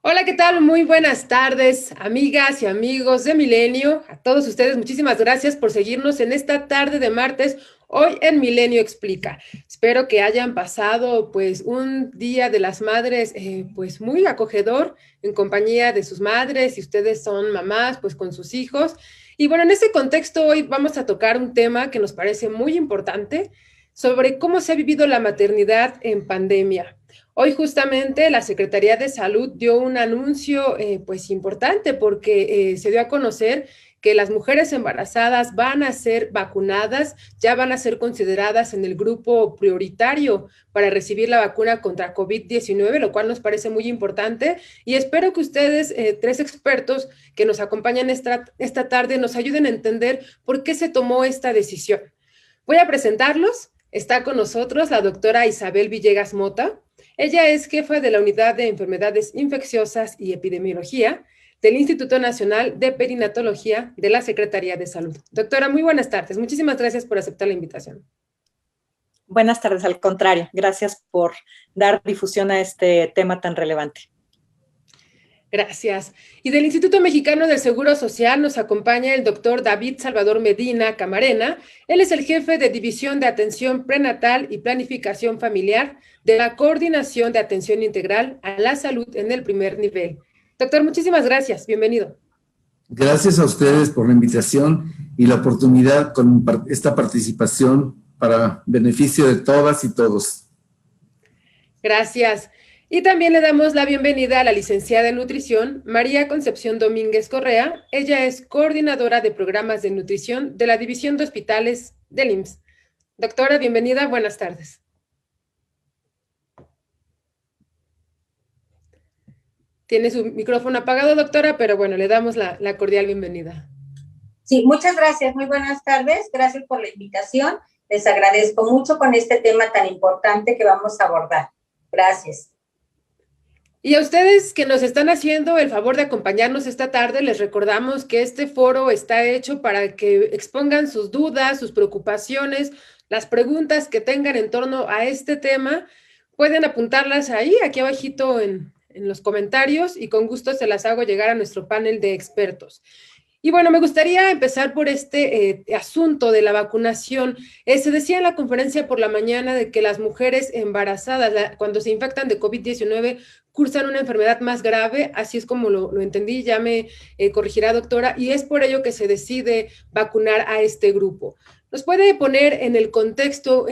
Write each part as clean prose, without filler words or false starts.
Hola, ¿qué tal? Muy buenas tardes, amigas y amigos de Milenio. A todos ustedes, muchísimas gracias por seguirnos en esta tarde de martes, hoy en Milenio Explica. Espero que hayan pasado pues un día de las madres pues muy acogedor en compañía de sus madres. Si ustedes son mamás, pues con sus hijos. Y bueno, en ese contexto hoy vamos a tocar un tema que nos parece muy importante sobre cómo se ha vivido la maternidad en pandemia. Hoy justamente la Secretaría de Salud dio un anuncio pues importante porque se dio a conocer que las mujeres embarazadas van a ser vacunadas, ya van a ser consideradas en el grupo prioritario para recibir la vacuna contra COVID-19, lo cual nos parece muy importante y espero que ustedes, tres expertos que nos acompañan esta tarde, nos ayuden a entender por qué se tomó esta decisión. Voy a presentarlos. Está con nosotros la doctora Isabel Villegas Mota. Ella es jefa de la Unidad de Enfermedades Infecciosas y Epidemiología del Instituto Nacional de Perinatología de la Secretaría de Salud. Doctora, muy buenas tardes. Muchísimas gracias por aceptar la invitación. Buenas tardes, al contrario. Gracias por dar difusión a este tema tan relevante. Gracias. Y del Instituto Mexicano del Seguro Social nos acompaña el doctor David Salvador Medina Camarena. Él es el jefe de División de Atención Prenatal y Planificación Familiar de la Coordinación de Atención Integral a la Salud en el primer nivel. Doctor, muchísimas gracias. Bienvenido. Gracias a ustedes por la invitación y la oportunidad con esta participación para beneficio de todas y todos. Gracias. Y también le damos la bienvenida a la licenciada en nutrición, María Concepción Domínguez Correa. Ella es coordinadora de programas de nutrición de la División de Hospitales del IMSS. Doctora, bienvenida, buenas tardes. Tiene su micrófono apagado, doctora, pero bueno, le damos la cordial bienvenida. Sí, muchas gracias, muy buenas tardes, gracias por la invitación. Les agradezco mucho con este tema tan importante que vamos a abordar. Gracias. Y a ustedes que nos están haciendo el favor de acompañarnos esta tarde, les recordamos que este foro está hecho para que expongan sus dudas, sus preocupaciones, las preguntas que tengan en torno a este tema. Pueden apuntarlas ahí, aquí abajito en los comentarios, y con gusto se las hago llegar a nuestro panel de expertos. Y bueno, me gustaría empezar por este asunto de la vacunación. Se decía en la conferencia por la mañana de que las mujeres embarazadas, cuando se infectan de COVID-19, cursan una enfermedad más grave, así es como lo entendí, ya me corregirá, doctora, y es por ello que se decide vacunar a este grupo. ¿Nos puede poner en el contexto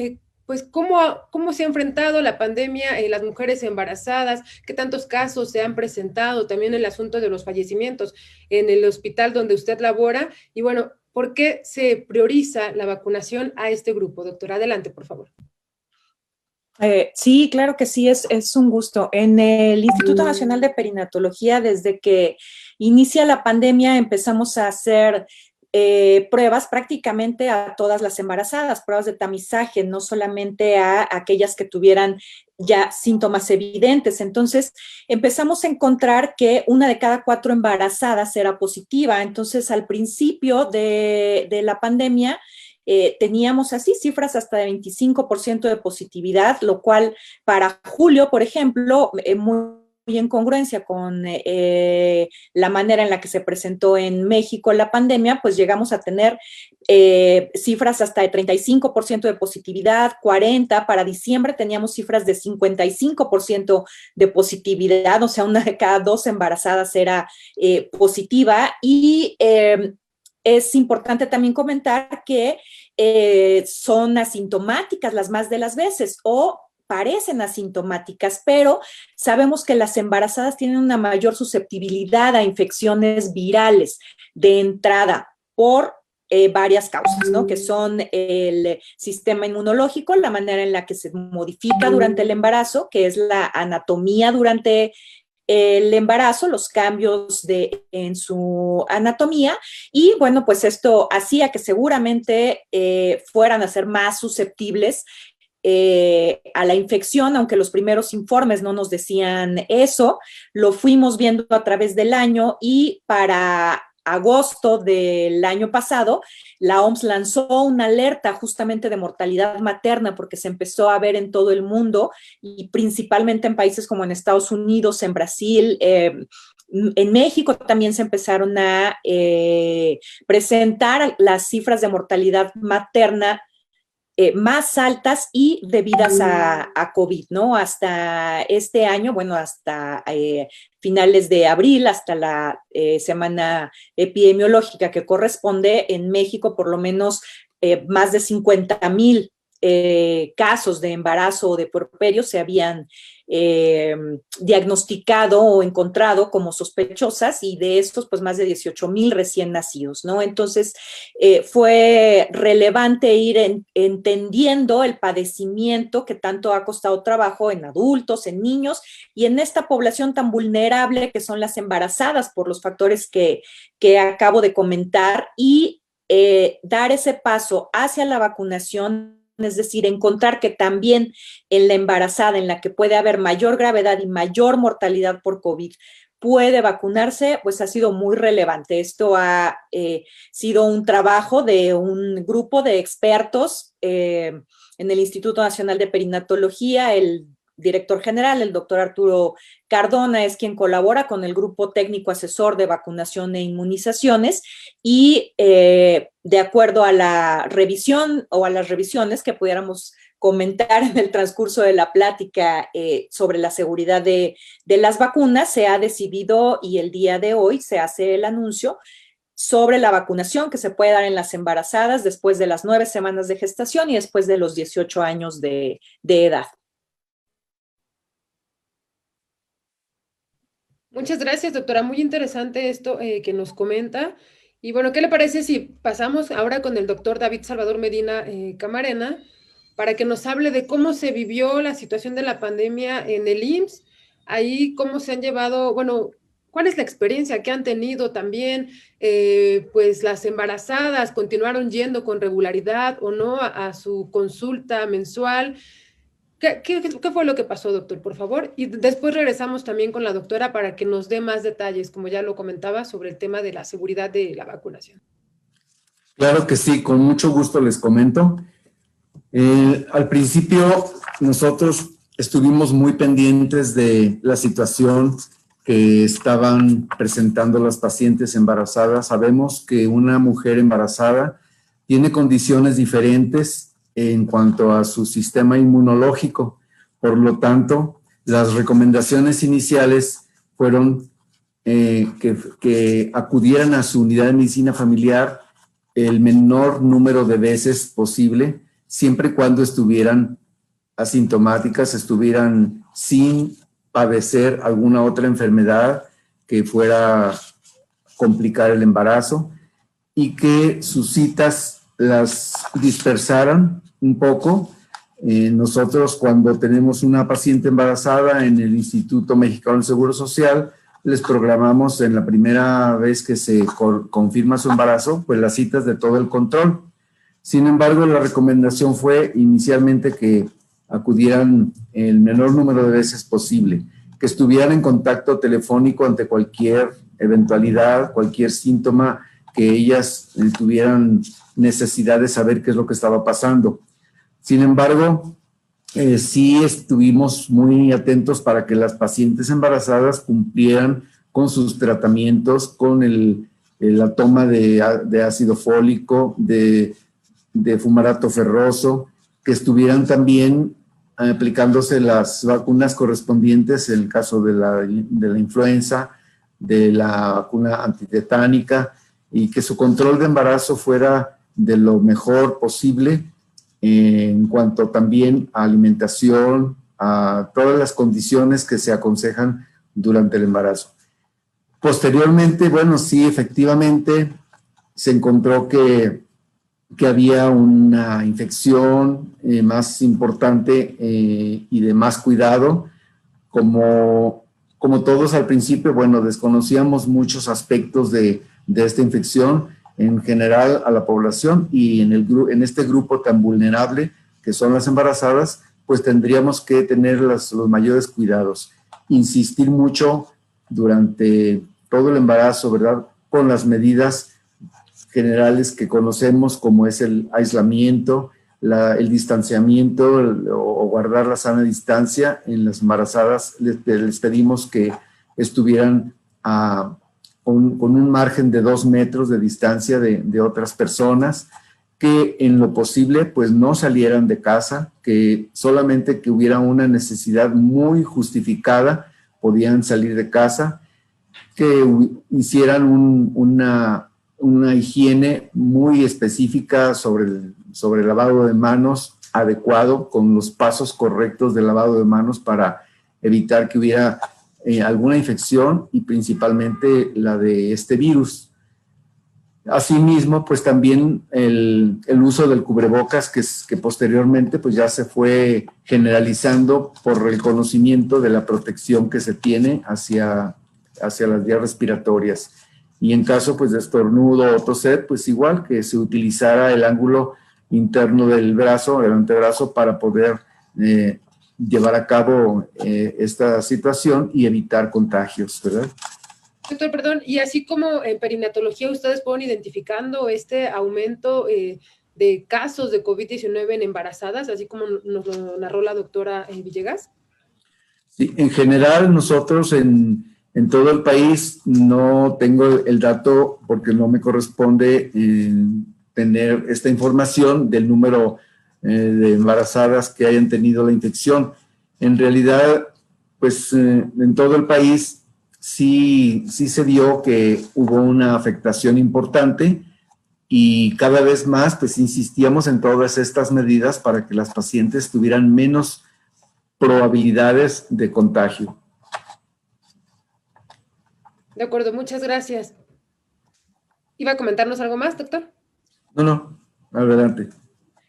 pues cómo se ha enfrentado la pandemia en las mujeres embarazadas, qué tantos casos se han presentado, también el asunto de los fallecimientos en el hospital donde usted labora, y bueno, ¿por qué se prioriza la vacunación a este grupo? Doctora, adelante, por favor. Sí, claro que sí, es un gusto. En el Instituto Nacional de Perinatología, desde que inicia la pandemia, empezamos a hacer pruebas prácticamente a todas las embarazadas, pruebas de tamizaje, no solamente a aquellas que tuvieran ya síntomas evidentes. Entonces, empezamos a encontrar que 1 de cada 4 embarazadas era positiva. Entonces, al principio de la pandemia, teníamos así cifras hasta de 25% de positividad, lo cual para julio, por ejemplo, muy en congruencia con la manera en la que se presentó en México la pandemia, pues llegamos a tener cifras hasta de 35% de positividad, 40%, para diciembre teníamos cifras de 55% de positividad, o sea, 1 de cada 2 embarazadas era positiva, y es importante también comentar que son asintomáticas las más de las veces o parecen asintomáticas, pero sabemos que las embarazadas tienen una mayor susceptibilidad a infecciones virales de entrada por varias causas, ¿no? Que son el sistema inmunológico, la manera en la que se modifica durante el embarazo, que es la anatomía durante el embarazo, los cambios en su anatomía, y bueno, pues esto hacía que seguramente fueran a ser más susceptibles a la infección, aunque los primeros informes no nos decían eso. Lo fuimos viendo a través del año, y para agosto del año pasado, la OMS lanzó una alerta justamente de mortalidad materna porque se empezó a ver en todo el mundo y principalmente en países como en Estados Unidos, en Brasil, en México también se empezaron a presentar las cifras de mortalidad materna más altas y debidas a COVID, ¿no? Hasta este año, bueno, hasta finales de abril, hasta la semana epidemiológica que corresponde, en México por lo menos más de 50,000 casos de embarazo o de puerperio se habían diagnosticado o encontrado como sospechosas, y de estos pues más de 18,000 recién nacidos, ¿no? Entonces fue relevante ir entendiendo el padecimiento que tanto ha costado trabajo en adultos, en niños y en esta población tan vulnerable que son las embarazadas por los factores que acabo de comentar, y dar ese paso hacia la vacunación. Es decir, encontrar que también en la embarazada, en la que puede haber mayor gravedad y mayor mortalidad por COVID, puede vacunarse, pues ha sido muy relevante. Esto ha sido un trabajo de un grupo de expertos en el Instituto Nacional de Perinatología. El director general, el doctor Arturo Cardona, es quien colabora con el grupo técnico asesor de vacunación e inmunizaciones, y de acuerdo a la revisión o a las revisiones que pudiéramos comentar en el transcurso de la plática sobre la seguridad de las vacunas, se ha decidido, y el día de hoy se hace el anuncio sobre la vacunación que se puede dar en las embarazadas después de las 9 semanas de gestación y después de los 18 años de edad. Muchas gracias, doctora. Muy interesante esto que nos comenta. Y bueno, ¿qué le parece si pasamos ahora con el doctor David Salvador Medina Camarena para que nos hable de cómo se vivió la situación de la pandemia en el IMSS? Ahí cómo se han llevado, bueno, ¿cuál es la experiencia que han tenido también? Pues las embarazadas continuaron yendo con regularidad o no a su consulta mensual. ¿Qué fue lo que pasó, doctor, por favor? Y después regresamos también con la doctora para que nos dé más detalles, como ya lo comentaba, sobre el tema de la seguridad de la vacunación. Claro que sí, con mucho gusto les comento. Al principio nosotros estuvimos muy pendientes de la situación que estaban presentando las pacientes embarazadas. Sabemos que una mujer embarazada tiene condiciones diferentes en cuanto a su sistema inmunológico. Por lo tanto, las recomendaciones iniciales fueron que acudieran a su unidad de medicina familiar el menor número de veces posible, siempre y cuando estuvieran asintomáticas, estuvieran sin padecer alguna otra enfermedad que fuera a complicar el embarazo, y que sus citas las dispersaran un poco. Nosotros, cuando tenemos una paciente embarazada en el Instituto Mexicano del Seguro Social, les programamos en la primera vez que se confirma su embarazo, pues las citas de todo el control. Sin embargo, la recomendación fue inicialmente que acudieran el menor número de veces posible, que estuvieran en contacto telefónico ante cualquier eventualidad, cualquier síntoma, que ellas tuvieran necesidad de saber qué es lo que estaba pasando. Sin embargo, sí estuvimos muy atentos para que las pacientes embarazadas cumplieran con sus tratamientos, con la toma de ácido fólico, de fumarato ferroso, que estuvieran también aplicándose las vacunas correspondientes en el caso de la influenza, de la vacuna antitetánica, y que su control de embarazo fuera de lo mejor posible en cuanto también a alimentación, a todas las condiciones que se aconsejan durante el embarazo. Posteriormente, bueno, sí, efectivamente, se encontró que había una infección más importante y de más cuidado. Como todos al principio, bueno, desconocíamos muchos aspectos de esta infección en general a la población, y en este grupo tan vulnerable que son las embarazadas, pues tendríamos que tener los mayores cuidados. Insistir mucho durante todo el embarazo, ¿verdad? con las medidas generales que conocemos, como es el aislamiento, el distanciamiento o guardar la sana distancia. En las embarazadas les pedimos que estuvieran con un margen de 2 metros de distancia de otras personas, que en lo posible pues no salieran de casa, que solamente que hubiera una necesidad muy justificada podían salir de casa, que hicieran una higiene muy específica sobre el lavado de manos adecuado, con los pasos correctos del lavado de manos para evitar que hubiera alguna infección y principalmente la de este virus. Asimismo, pues también el uso del cubrebocas, que posteriormente pues ya se fue generalizando por el conocimiento de la protección que se tiene hacia las vías respiratorias. Y en caso pues de estornudo o toser, pues igual que se utilizara el ángulo interno del brazo, del antebrazo, para poder llevar a cabo esta situación y evitar contagios, ¿verdad? Doctor, perdón, y así como en perinatología ustedes pueden identificando este aumento de casos de COVID-19 en embarazadas, así como nos lo narró la doctora Villegas. Sí, en general nosotros en todo el país no tengo el dato porque no me corresponde tener esta información del número de embarazadas que hayan tenido la infección. En realidad, pues en todo el país sí se vio que hubo una afectación importante y cada vez más pues insistíamos en todas estas medidas para que las pacientes tuvieran menos probabilidades de contagio. De acuerdo, muchas gracias. ¿Iba a comentarnos algo más, doctor? No, adelante.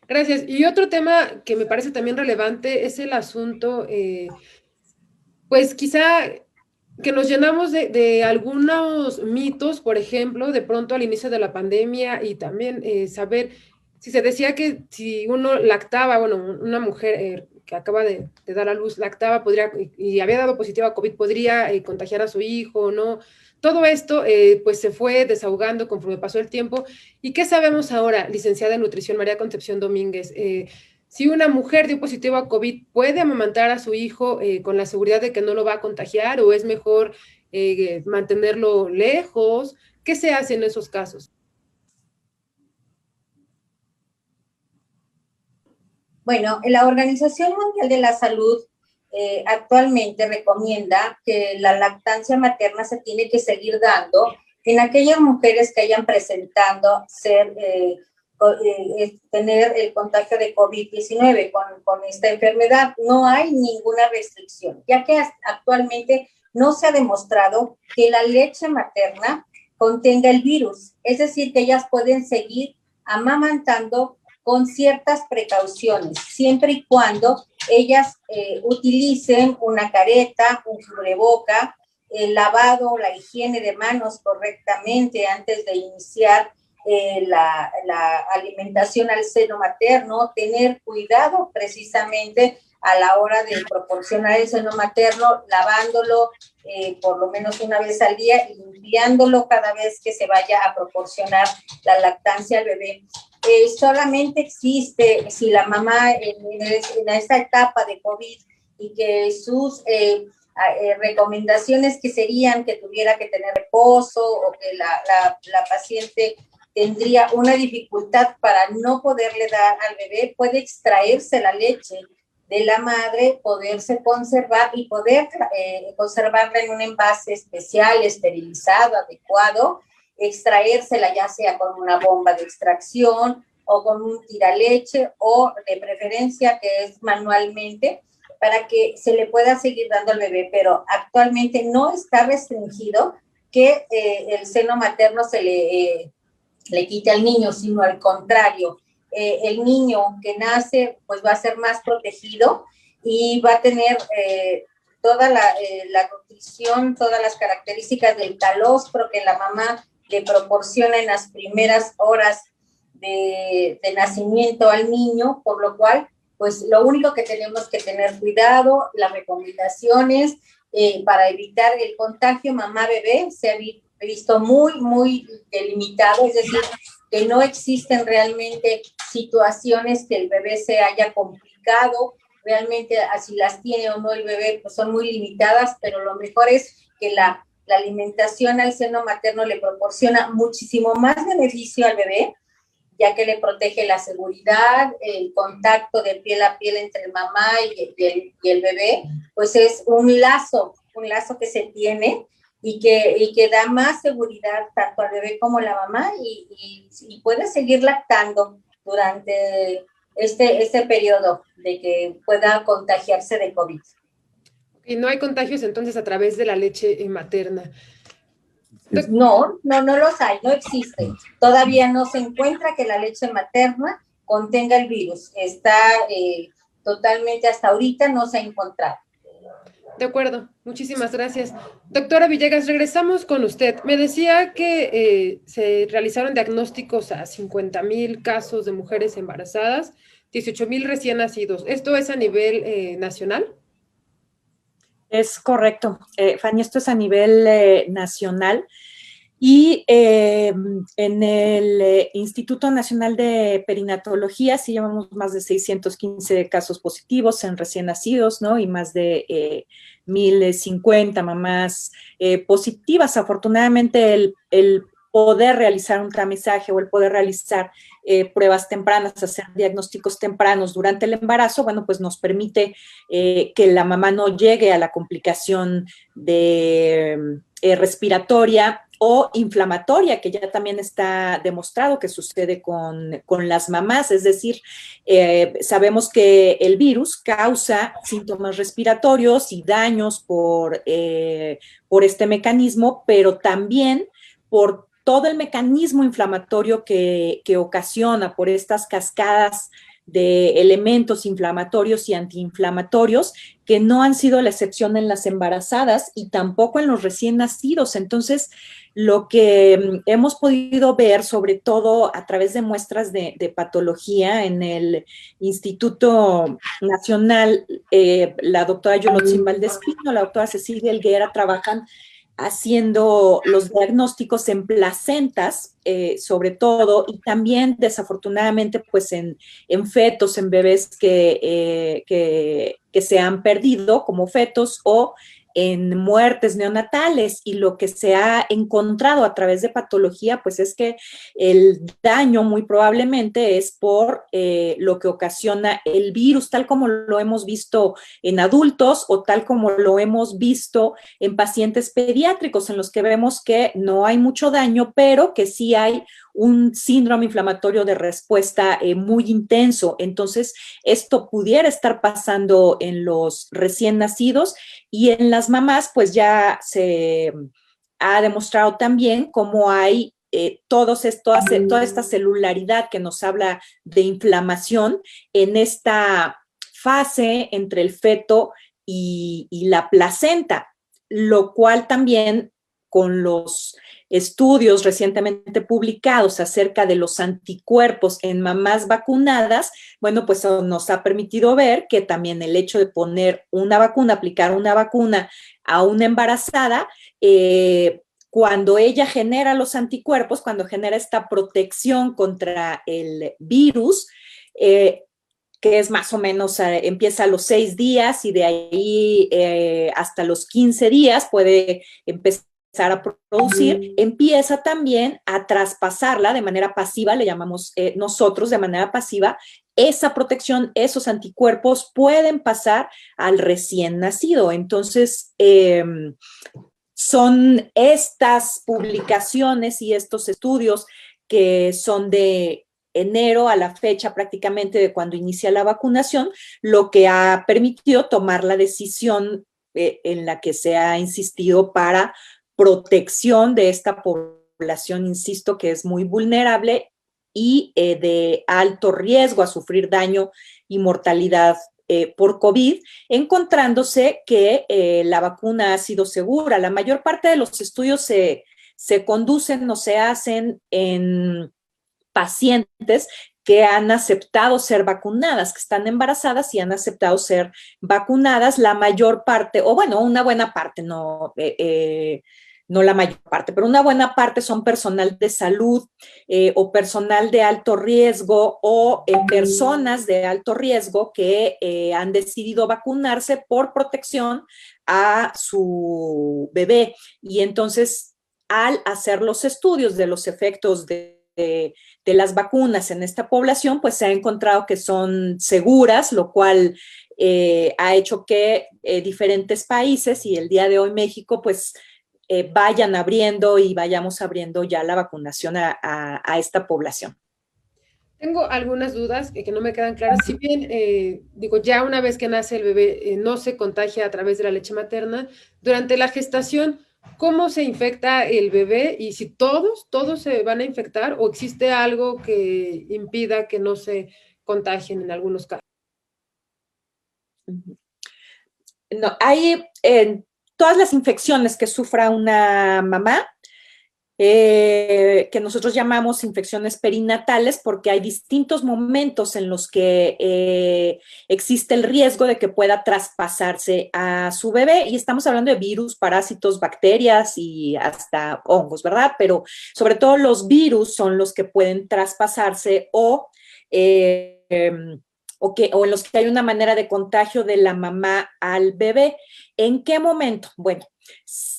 Gracias. Y otro tema que me parece también relevante es el asunto, pues quizá que nos llenamos de algunos mitos, por ejemplo, de pronto al inicio de la pandemia, y también saber si se decía que si uno lactaba, bueno, una mujer que acaba de dar a luz lactaba, podría, y había dado positivo a COVID, podría contagiar a su hijo o no. Todo esto pues se fue desahogando conforme pasó el tiempo. ¿Y qué sabemos ahora, licenciada en nutrición María Concepción Domínguez? Si una mujer dio positivo a COVID, ¿puede amamantar a su hijo con la seguridad de que no lo va a contagiar, o es mejor mantenerlo lejos? ¿Qué se hace en esos casos? Bueno, la Organización Mundial de la Salud actualmente recomienda que la lactancia materna se tiene que seguir dando en aquellas mujeres que hayan presentado tener el contagio de COVID-19 con esta enfermedad. No hay ninguna restricción, ya que actualmente no se ha demostrado que la leche materna contenga el virus. Es decir, que ellas pueden seguir amamantando con ciertas precauciones, siempre y cuando ellas utilicen una careta, un cubreboca, el lavado, la higiene de manos correctamente antes de iniciar la alimentación al seno materno, tener cuidado precisamente a la hora de proporcionar el seno materno, lavándolo por lo menos una vez al día y limpiándolo cada vez que se vaya a proporcionar la lactancia al bebé. Solamente existe si la mamá en esta etapa de COVID y que sus recomendaciones que serían que tuviera que tener reposo o que la paciente tendría una dificultad para no poderle dar al bebé, puede extraerse la leche de la madre, poderse conservar y poder conservarla en un envase especial, esterilizado, adecuado, extraérsela ya sea con una bomba de extracción o con un tiraleche o de preferencia que es manualmente para que se le pueda seguir dando al bebé, pero actualmente no está restringido que el seno materno se le quite al niño, sino al contrario, el niño que nace pues va a ser más protegido y va a tener toda la nutrición, todas las características del calostro que la mamá le proporciona en las primeras horas de nacimiento al niño, por lo cual, pues lo único que tenemos que tener cuidado, las recomendaciones para evitar el contagio mamá-bebé, se ha visto muy, muy delimitado, es decir, que no existen realmente situaciones que el bebé se haya complicado, realmente si las tiene o no el bebé, pues son muy limitadas, pero lo mejor es que la alimentación al seno materno le proporciona muchísimo más beneficio al bebé, ya que le protege la seguridad, el contacto de piel a piel entre mamá y el bebé, pues es un lazo que se tiene y que da más seguridad tanto al bebé como a la mamá y puede seguir lactando durante este periodo de que pueda contagiarse de COVID. Y no hay contagios entonces a través de la leche materna. No los hay, no existe. Todavía no se encuentra que la leche materna contenga el virus. Está totalmente, hasta ahorita no se ha encontrado. De acuerdo, muchísimas gracias. Doctora Villegas, regresamos con usted. Me decía que se realizaron diagnósticos a 50,000 casos de mujeres embarazadas, 18,000 recién nacidos. ¿Esto es a nivel nacional? Es correcto, Fanny, esto es a nivel nacional. Y en el Instituto Nacional de Perinatología sí llevamos más de 615 casos positivos en recién nacidos, ¿no? Y más de 1,050 mamás positivas. Afortunadamente, el poder realizar un tamizaje o el poder realizar pruebas tempranas, hacer diagnósticos tempranos durante el embarazo, bueno, pues nos permite que la mamá no llegue a la complicación de respiratoria o inflamatoria, que ya también está demostrado que sucede con las mamás, es decir, sabemos que el virus causa síntomas respiratorios y daños por este mecanismo, pero también por todo el mecanismo inflamatorio que ocasiona por estas cascadas de elementos inflamatorios y antiinflamatorios que no han sido la excepción en las embarazadas y tampoco en los recién nacidos. Entonces, lo que hemos podido ver, sobre todo a través de muestras de patología en el Instituto Nacional, la doctora Yolotzin Valdespino, la doctora Cecilia Helguera trabajan haciendo los diagnósticos en placentas, sobre todo, y también desafortunadamente pues en fetos, en bebés que se han perdido como fetos o en muertes neonatales, y lo que se ha encontrado a través de patología pues es que el daño muy probablemente es por lo que ocasiona el virus, tal como lo hemos visto en adultos o tal como lo hemos visto en pacientes pediátricos, en los que vemos que no hay mucho daño, pero que sí hay un síndrome inflamatorio de respuesta muy intenso. Entonces, esto pudiera estar pasando en los recién nacidos, y en las mamás, pues ya se ha demostrado también cómo hay toda esta celularidad que nos habla de inflamación en esta fase entre el feto y la placenta, lo cual también con los estudios recientemente publicados acerca de los anticuerpos en mamás vacunadas, bueno, pues nos ha permitido ver que también el hecho de poner una vacuna, aplicar una vacuna a una embarazada, cuando ella genera los anticuerpos, cuando genera esta protección contra el virus, que es más o menos, empieza a los 6 días y de ahí hasta los 15 días puede empezar a producir, empieza también a traspasarla de manera pasiva, le llamamos nosotros de manera pasiva, esa protección, esos anticuerpos pueden pasar al recién nacido. Entonces, son estas publicaciones y estos estudios que son de enero a la fecha prácticamente de cuando inicia la vacunación, lo que ha permitido tomar la decisión en la que se ha insistido para protección de esta población, insisto, que es muy vulnerable y de alto riesgo a sufrir daño y mortalidad por COVID, encontrándose que la vacuna ha sido segura. La mayor parte de los estudios se conducen o se hacen en pacientes que han aceptado ser vacunadas, que están embarazadas y han aceptado ser vacunadas. La mayor parte, o bueno, una buena parte, no no la mayor parte, pero una buena parte son personal de salud o personal de alto riesgo o personas de alto riesgo que han decidido vacunarse por protección a su bebé. Y entonces, al hacer los estudios de los efectos de las vacunas en esta población, pues se ha encontrado que son seguras, lo cual ha hecho que diferentes países, y el día de hoy México, pues vayan abriendo y vayamos abriendo ya la vacunación a esta población. Tengo algunas dudas que no me quedan claras. Si bien, digo, ya una vez que nace el bebé, no se contagia a través de la leche materna, durante la gestación, ¿cómo se infecta el bebé? Y si todos se van a infectar, o existe algo que impida que no se contagien en algunos casos. No, hay todas las infecciones que sufra una mamá, que nosotros llamamos infecciones perinatales, porque hay distintos momentos en los que existe el riesgo de que pueda traspasarse a su bebé, y estamos hablando de virus, parásitos, bacterias y hasta hongos, ¿verdad? Pero sobre todo los virus son los que pueden traspasarse o en los que hay una manera de contagio de la mamá al bebé. ¿En qué momento? Bueno,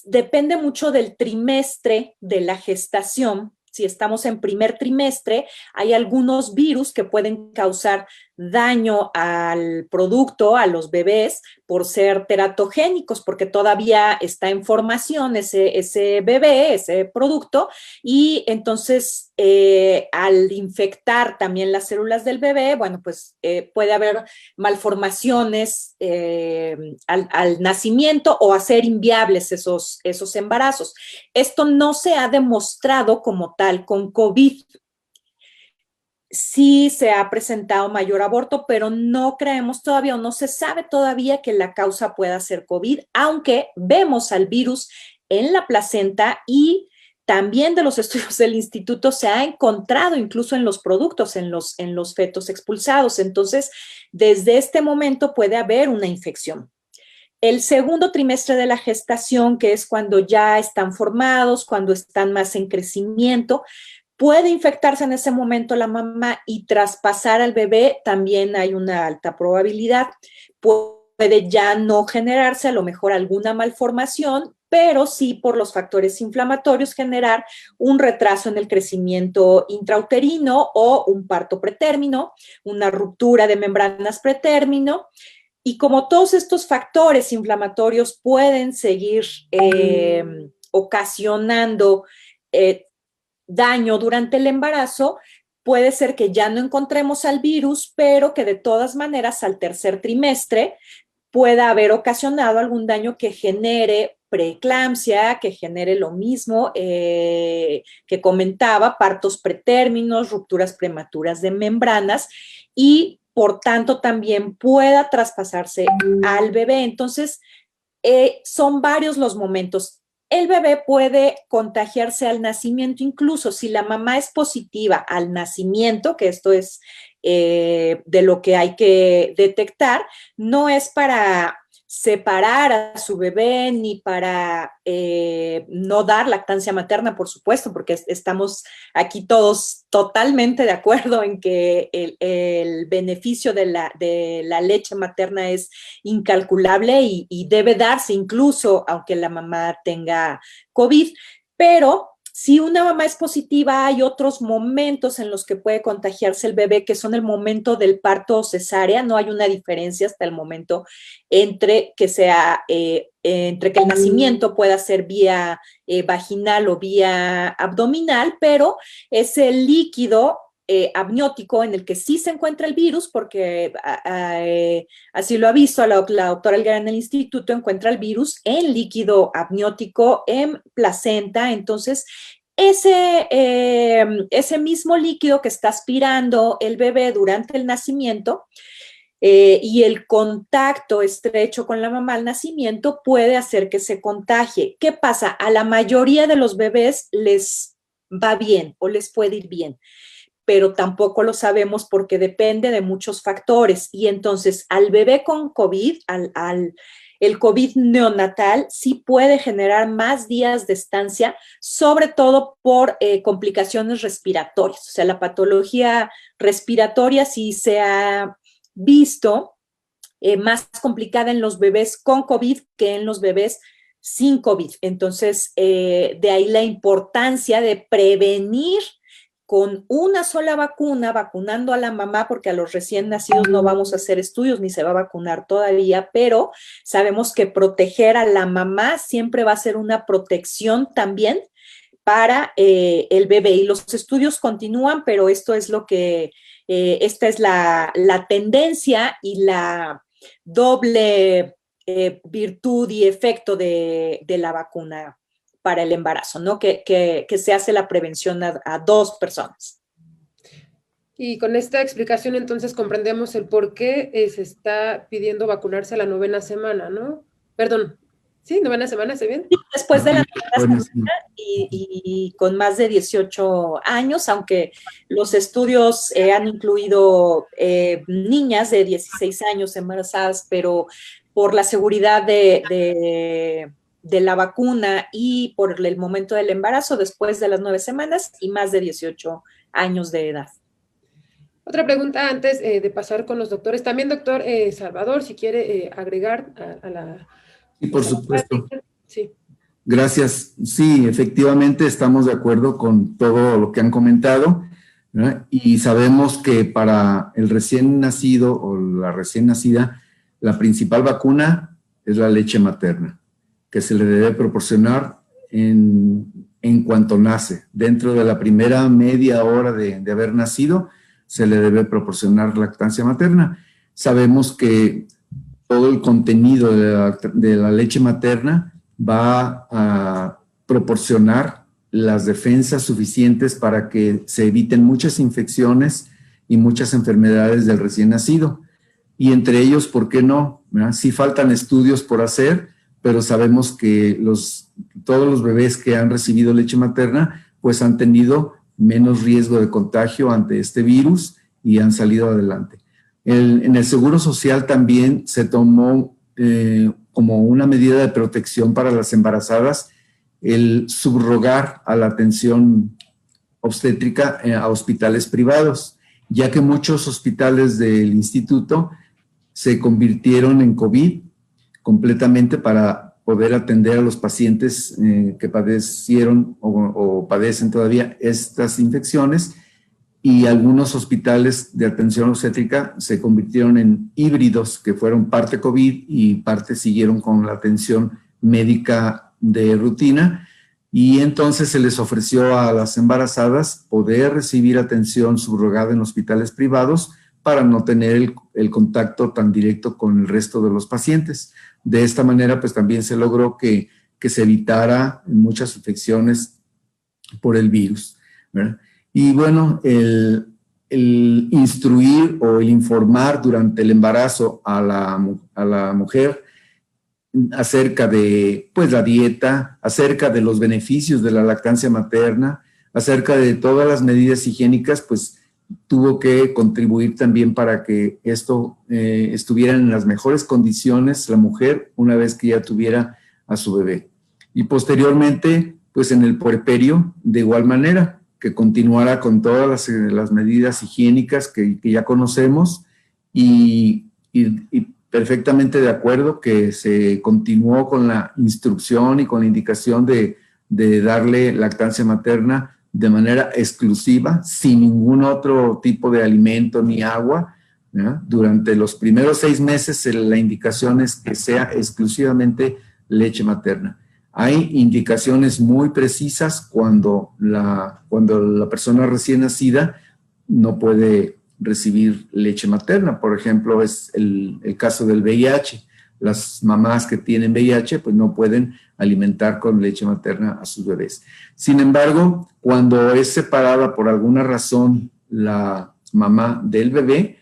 depende mucho del trimestre de la gestación. Si estamos en primer trimestre, hay algunos virus que pueden causar daño al producto, a los bebés, por ser teratogénicos, porque todavía está en formación ese bebé, ese producto, y entonces al infectar también las células del bebé, bueno, pues puede haber malformaciones al nacimiento o hacer inviables esos embarazos. Esto no se ha demostrado como tal con COVID. Sí se ha presentado mayor aborto, pero no creemos todavía o no se sabe todavía que la causa pueda ser COVID, aunque vemos al virus en la placenta, y también de los estudios del instituto se ha encontrado incluso en los productos, en los fetos expulsados. Entonces, desde este momento puede haber una infección. El segundo trimestre de la gestación, que es cuando ya están formados, cuando están más en crecimiento, puede infectarse en ese momento la mamá y traspasar al bebé. También hay una alta probabilidad. Puede ya no generarse a lo mejor alguna malformación, pero sí por los factores inflamatorios generar un retraso en el crecimiento intrauterino o un parto pretérmino, una ruptura de membranas pretérmino. Y como todos estos factores inflamatorios pueden seguir ocasionando daño durante el embarazo, puede ser que ya no encontremos al virus, pero que de todas maneras al tercer trimestre pueda haber ocasionado algún daño que genere preeclampsia, que genere lo mismo que comentaba, partos pretérminos, rupturas prematuras de membranas, y por tanto también pueda traspasarse al bebé. Entonces, son varios los momentos. El bebé puede contagiarse al nacimiento, incluso si la mamá es positiva al nacimiento, que esto es de lo que hay que detectar. No es para separar a su bebé ni para no dar lactancia materna, por supuesto, porque estamos aquí todos totalmente de acuerdo en que el beneficio de la leche materna es incalculable y debe darse incluso aunque la mamá tenga COVID, pero si una mamá es positiva, hay otros momentos en los que puede contagiarse el bebé, que son el momento del parto o cesárea. No hay una diferencia hasta el momento entre que el nacimiento pueda ser vía vaginal o vía abdominal, pero ese líquido amniótico en el que sí se encuentra el virus, porque así lo ha visto la doctora Elguera en el instituto, encuentra el virus en líquido amniótico, en placenta. Entonces, ese mismo líquido que está aspirando el bebé durante el nacimiento y el contacto estrecho con la mamá al nacimiento puede hacer que se contagie. ¿Qué pasa? A la mayoría de los bebés les va bien o les puede ir bien, pero tampoco lo sabemos porque depende de muchos factores. Y entonces al bebé con COVID, al el COVID neonatal sí puede generar más días de estancia, sobre todo por complicaciones respiratorias. O sea, la patología respiratoria sí se ha visto más complicada en los bebés con COVID que en los bebés sin COVID. Entonces, de ahí la importancia de prevenir con una sola vacuna, vacunando a la mamá, porque a los recién nacidos no vamos a hacer estudios ni se va a vacunar todavía, pero sabemos que proteger a la mamá siempre va a ser una protección también para el bebé. Y los estudios continúan, pero esto es lo que, esta es la tendencia y la doble virtud y efecto de la vacuna para el embarazo, ¿no? Que se hace la prevención a 2 personas. Y con esta explicación entonces comprendemos el por qué se está pidiendo vacunarse a la 9ª semana, ¿no? Perdón, ¿sí? ¿9ª semana? ¿Está bien? Después de la 9ª semana y con más de 18 años, aunque los estudios han incluido niñas de 16 años embarazadas, pero por la seguridad de la vacuna y por el momento del embarazo, después de las 9 semanas y más de 18 años de edad. Otra pregunta antes de pasar con los doctores. También, doctor Salvador, si quiere agregar a la... Sí, por supuesto. Sí. Gracias. Sí, efectivamente estamos de acuerdo con todo lo que han comentado, ¿verdad? Y sabemos que para el recién nacido o la recién nacida, la principal vacuna es la leche materna, que se le debe proporcionar en cuanto nace. Dentro de la primera media hora de haber nacido, se le debe proporcionar lactancia materna. Sabemos que todo el contenido de la leche materna va a proporcionar las defensas suficientes para que se eviten muchas infecciones y muchas enfermedades del recién nacido. Y entre ellos, ¿por qué no? ¿Verdad? Sí faltan estudios por hacer, pero sabemos que todos los bebés que han recibido leche materna, pues han tenido menos riesgo de contagio ante este virus y han salido adelante. En el Seguro Social también se tomó como una medida de protección para las embarazadas el subrogar a la atención obstétrica a hospitales privados, ya que muchos hospitales del instituto se convirtieron en COVID completamente para poder atender a los pacientes que padecieron o padecen todavía estas infecciones, y algunos hospitales de atención obstétrica se convirtieron en híbridos que fueron parte COVID y parte siguieron con la atención médica de rutina, y entonces se les ofreció a las embarazadas poder recibir atención subrogada en hospitales privados para no tener el contacto tan directo con el resto de los pacientes. De esta manera, pues también se logró que se evitara muchas infecciones por el virus, ¿verdad? Y bueno, el instruir o el informar durante el embarazo a la mujer acerca de pues, la dieta, acerca de los beneficios de la lactancia materna, acerca de todas las medidas higiénicas, pues tuvo que contribuir también para que esto estuviera en las mejores condiciones la mujer una vez que ya tuviera a su bebé. Y posteriormente, pues en el puerperio, de igual manera, que continuara con todas las medidas higiénicas que ya conocemos y perfectamente de acuerdo que se continuó con la instrucción y con la indicación de darle lactancia materna de manera exclusiva, sin ningún otro tipo de alimento ni agua, ¿no? Durante los primeros 6 meses la indicación es que sea exclusivamente leche materna. Hay indicaciones muy precisas cuando la persona recién nacida no puede recibir leche materna. Por ejemplo, es el caso del VIH. Las mamás que tienen VIH pues no pueden alimentar con leche materna a sus bebés. Sin embargo, cuando es separada por alguna razón la mamá del bebé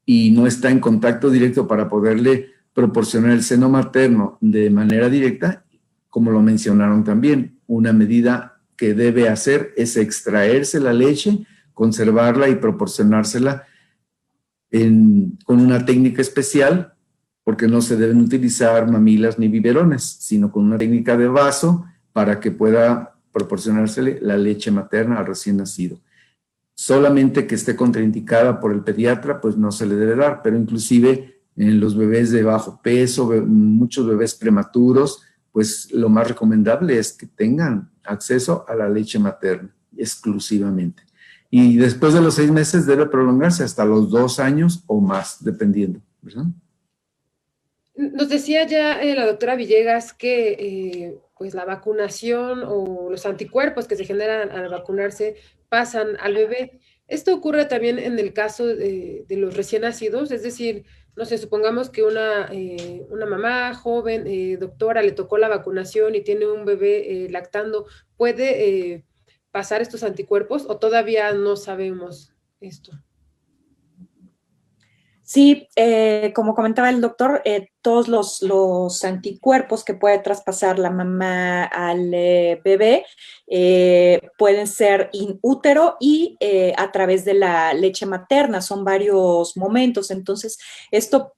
y no está en contacto directo para poderle proporcionar el seno materno de manera directa, como lo mencionaron también, una medida que debe hacer es extraerse la leche, conservarla y proporcionársela con una técnica especial porque no se deben utilizar mamilas ni biberones, sino con una técnica de vaso para que pueda proporcionársele la leche materna al recién nacido. Solamente que esté contraindicada por el pediatra, pues no se le debe dar, pero inclusive en los bebés de bajo peso, muchos bebés prematuros, pues lo más recomendable es que tengan acceso a la leche materna exclusivamente. Y después de los 6 meses debe prolongarse hasta los 2 años o más, dependiendo, ¿verdad? Nos decía ya la doctora Villegas que pues la vacunación o los anticuerpos que se generan al vacunarse pasan al bebé. ¿Esto ocurre también en el caso de los recién nacidos? Es decir, no sé, supongamos que una mamá joven, doctora, le tocó la vacunación y tiene un bebé lactando, ¿puede pasar estos anticuerpos o todavía no sabemos esto? Sí, como comentaba el doctor, todos los anticuerpos que puede traspasar la mamá al bebé pueden ser in útero y a través de la leche materna. Son varios momentos. Entonces, esto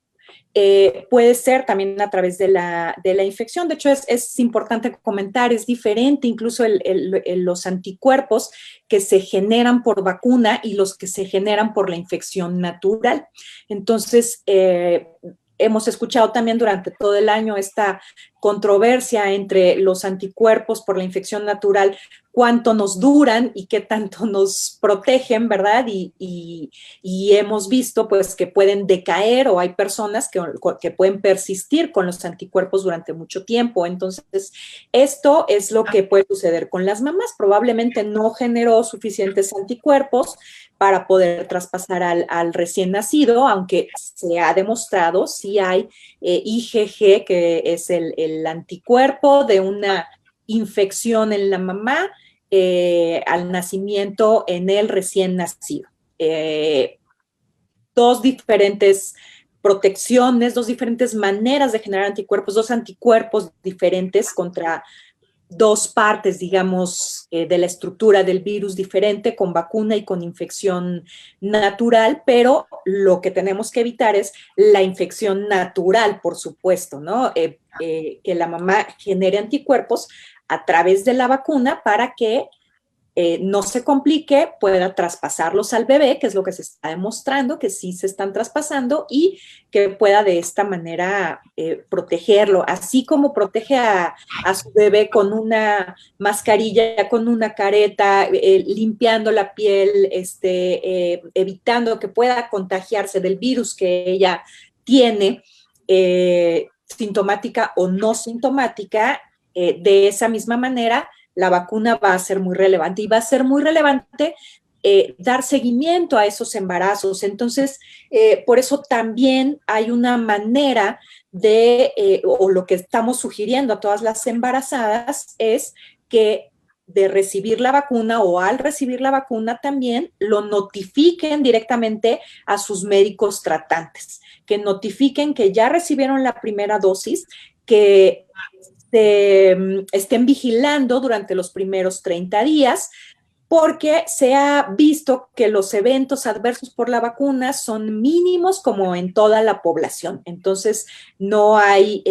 puede ser también a través de la infección. De hecho, es importante comentar, es diferente incluso los anticuerpos que se generan por vacuna y los que se generan por la infección natural. Entonces, hemos escuchado también durante todo el año esta controversia entre los anticuerpos por la infección natural, cuánto nos duran y qué tanto nos protegen, ¿verdad? Y hemos visto pues que pueden decaer o hay personas que pueden persistir con los anticuerpos durante mucho tiempo. Entonces, esto es lo que puede suceder con las mamás. Probablemente no generó suficientes anticuerpos para poder traspasar al recién nacido, aunque se ha demostrado, sí hay IgG, que es el anticuerpo de una infección en la mamá al nacimiento en el recién nacido. Dos diferentes protecciones, dos diferentes maneras de generar anticuerpos, dos anticuerpos diferentes contra dos partes, digamos, de la estructura del virus diferente, con vacuna y con infección natural, pero lo que tenemos que evitar es la infección natural, por supuesto, ¿no? Que la mamá genere anticuerpos a través de la vacuna para que no se complique, pueda traspasarlos al bebé, que es lo que se está demostrando, que sí se están traspasando y que pueda de esta manera protegerlo, así como protege a su bebé con una mascarilla, con una careta, limpiando la piel, evitando que pueda contagiarse del virus que ella tiene, sintomática o no sintomática. De esa misma manera, la vacuna va a ser muy relevante y va a ser muy relevante dar seguimiento a esos embarazos. Entonces, por eso también hay una manera o lo que estamos sugiriendo a todas las embarazadas es que de recibir la vacuna o al recibir la vacuna también lo notifiquen directamente a sus médicos tratantes, que notifiquen que ya recibieron la primera dosis, que estén vigilando durante los primeros 30 días, porque se ha visto que los eventos adversos por la vacuna son mínimos como en toda la población. Entonces, no hay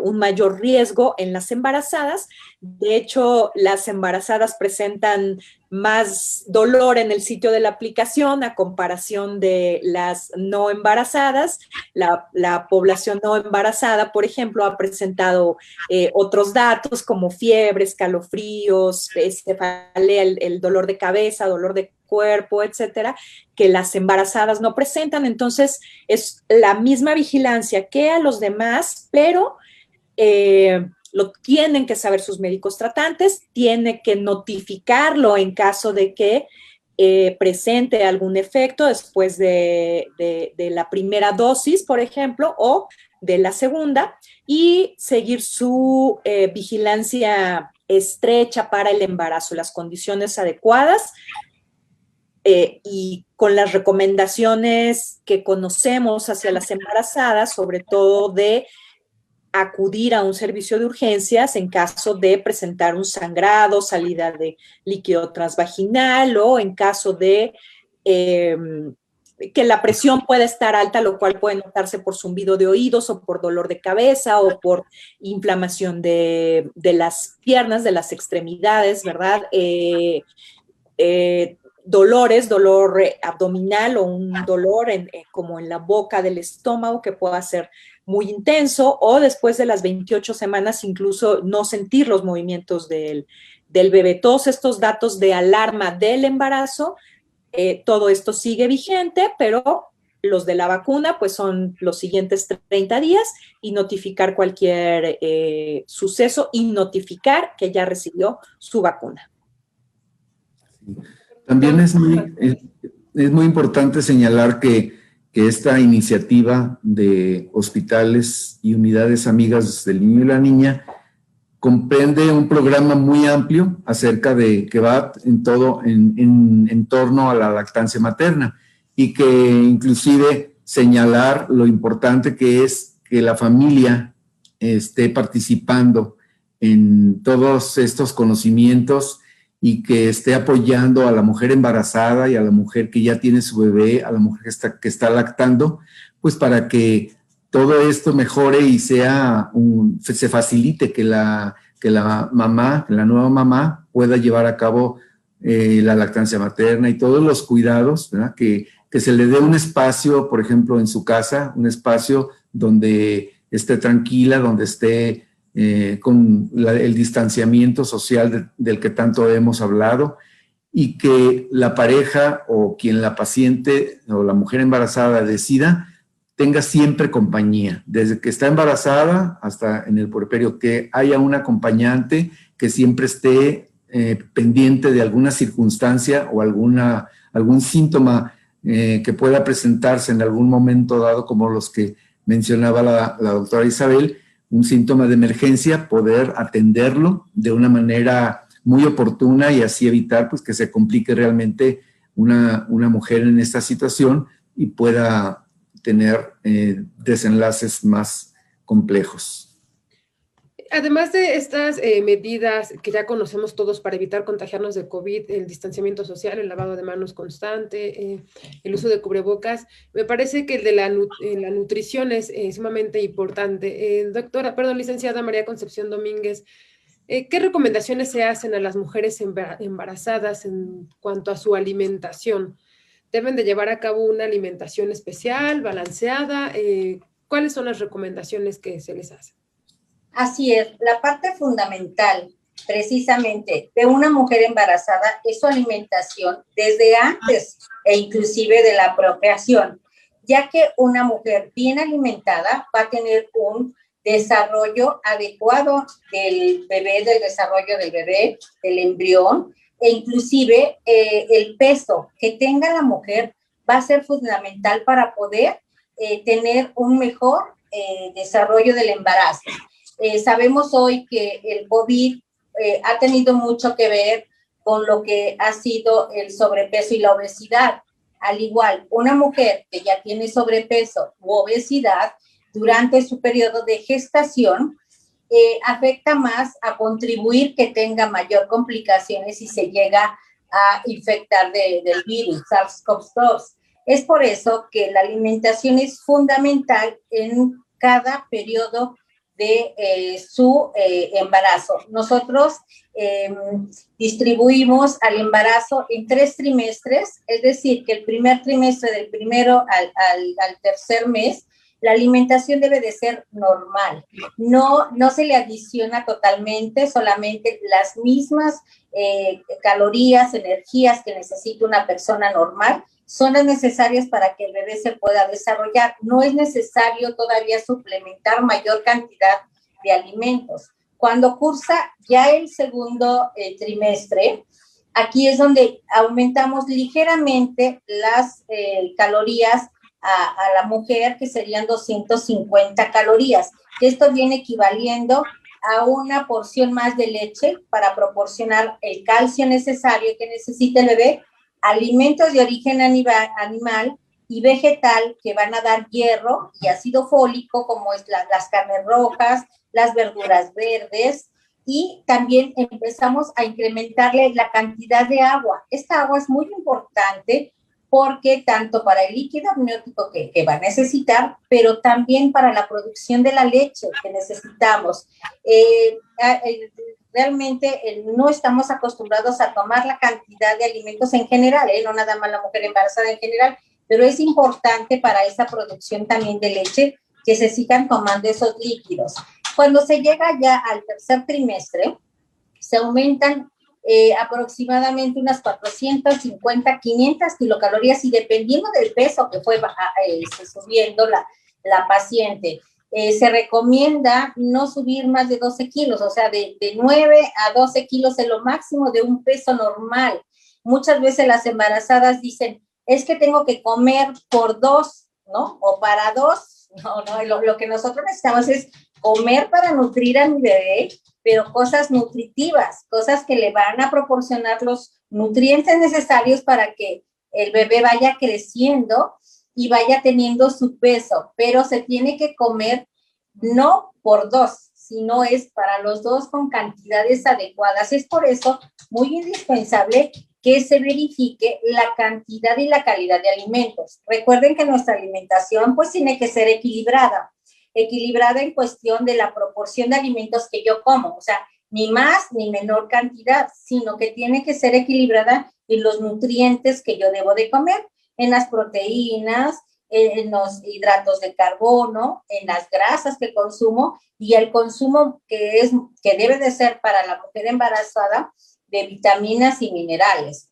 un mayor riesgo en las embarazadas. De hecho, las embarazadas presentan más dolor en el sitio de la aplicación a comparación de las no embarazadas. La población no embarazada, por ejemplo, ha presentado otros datos como fiebre, escalofríos, cefalea, el dolor de cabeza, dolor de cuerpo, etcétera, que las embarazadas no presentan. Entonces, es la misma vigilancia que a los demás, pero lo tienen que saber sus médicos tratantes, tiene que notificarlo en caso de que presente algún efecto después de la primera dosis, por ejemplo, o de la segunda, y seguir su vigilancia estrecha para el embarazo, las condiciones adecuadas y con las recomendaciones que conocemos hacia las embarazadas, sobre todo de acudir a un servicio de urgencias en caso de presentar un sangrado, salida de líquido transvaginal o en caso de que la presión puede estar alta, lo cual puede notarse por zumbido de oídos o por dolor de cabeza o por inflamación de las piernas, de las extremidades, ¿verdad? Dolor abdominal o un dolor como en la boca del estómago que pueda ser muy intenso, o después de las 28 semanas incluso no sentir los movimientos del bebé. Todos estos datos de alarma del embarazo, todo esto sigue vigente, pero los de la vacuna pues son los siguientes 30 días y notificar cualquier suceso y notificar que ya recibió su vacuna. También es muy importante señalar que esta iniciativa de hospitales y unidades amigas del niño y la niña comprende un programa muy amplio acerca de que va en torno a la lactancia materna, y que inclusive señalar lo importante que es que la familia esté participando en todos estos conocimientos y que esté apoyando a la mujer embarazada y a la mujer que ya tiene su bebé, a la mujer que está lactando, pues para que todo esto mejore y se facilite que la mamá, la nueva mamá, pueda llevar a cabo la lactancia materna y todos los cuidados, ¿verdad? Que se le dé un espacio, por ejemplo, en su casa, un espacio donde esté tranquila, donde esté con el distanciamiento social del que tanto hemos hablado, y que la pareja o quien la paciente o la mujer embarazada decida tenga siempre compañía, desde que está embarazada hasta en el puerperio, que haya un acompañante que siempre esté pendiente de alguna circunstancia o algún síntoma que pueda presentarse en algún momento dado, como los que mencionaba la doctora Isabel, un síntoma de emergencia, poder atenderlo de una manera muy oportuna y así evitar pues que se complique realmente una mujer en esta situación y pueda tener desenlaces más complejos. Además de estas medidas que ya conocemos todos para evitar contagiarnos de COVID, el distanciamiento social, el lavado de manos constante, el uso de cubrebocas, me parece que el de la nutrición es sumamente importante. Licenciada María Concepción Domínguez, ¿qué recomendaciones se hacen a las mujeres embarazadas en cuanto a su alimentación? ¿Deben de llevar a cabo una alimentación especial, balanceada? ¿Cuáles son las recomendaciones que se les hacen? Así es, la parte fundamental precisamente de una mujer embarazada es su alimentación desde antes e inclusive de la procreación, ya que una mujer bien alimentada va a tener un desarrollo adecuado del bebé, del embrión, e inclusive el peso que tenga la mujer va a ser fundamental para poder tener un mejor desarrollo del embarazo. Sabemos hoy que el COVID ha tenido mucho que ver con lo que ha sido el sobrepeso y la obesidad. Al igual, una mujer que ya tiene sobrepeso u obesidad durante su periodo de gestación afecta más a contribuir que tenga mayor complicaciones si se llega a infectar del virus SARS-CoV-2. Es por eso que la alimentación es fundamental en cada periodo de su embarazo. Nosotros distribuimos al embarazo en 3 trimestres, es decir, que el primer trimestre del primero al tercer mes, la alimentación debe de ser normal. No se le adiciona totalmente, solamente las mismas calorías, energías que necesita una persona normal son las necesarias para que el bebé se pueda desarrollar. No es necesario todavía suplementar mayor cantidad de alimentos. Cuando cursa ya el segundo trimestre, aquí es donde aumentamos ligeramente las calorías a la mujer, que serían 250 calorías. Esto viene equivaliendo a una porción más de leche para proporcionar el calcio necesario que necesita el bebé, alimentos de origen animal y vegetal que van a dar hierro y ácido fólico, como es las carnes rojas, las verduras verdes, y también empezamos a incrementarle la cantidad de agua. Esta agua es muy importante porque tanto para el líquido amniótico que va a necesitar, pero también para la producción de la leche que necesitamos. Realmente no estamos acostumbrados a tomar la cantidad de alimentos en general, no nada más la mujer embarazada en general, pero es importante para esa producción también de leche que se sigan tomando esos líquidos. Cuando se llega ya al tercer trimestre, se aumentan aproximadamente unas 450, 500 kilocalorías y dependiendo del peso que fue subiendo la paciente, se recomienda no subir más de 12 kilos, o sea, de 9 a 12 kilos es lo máximo de un peso normal. Muchas veces las embarazadas dicen, es que tengo que comer por 2, ¿no? O para 2. No, lo que nosotros necesitamos es comer para nutrir a mi bebé, pero cosas nutritivas, cosas que le van a proporcionar los nutrientes necesarios para que el bebé vaya creciendo y vaya teniendo su peso, pero se tiene que comer no por 2, sino es para los 2 con cantidades adecuadas. Es por eso muy indispensable que se verifique la cantidad y la calidad de alimentos. Recuerden que nuestra alimentación pues tiene que ser equilibrada en cuestión de la proporción de alimentos que yo como, o sea, ni más ni menor cantidad, sino que tiene que ser equilibrada en los nutrientes que yo debo de comer, en las proteínas, en los hidratos de carbono, en las grasas que consumo y el consumo que debe de ser para la mujer embarazada de vitaminas y minerales.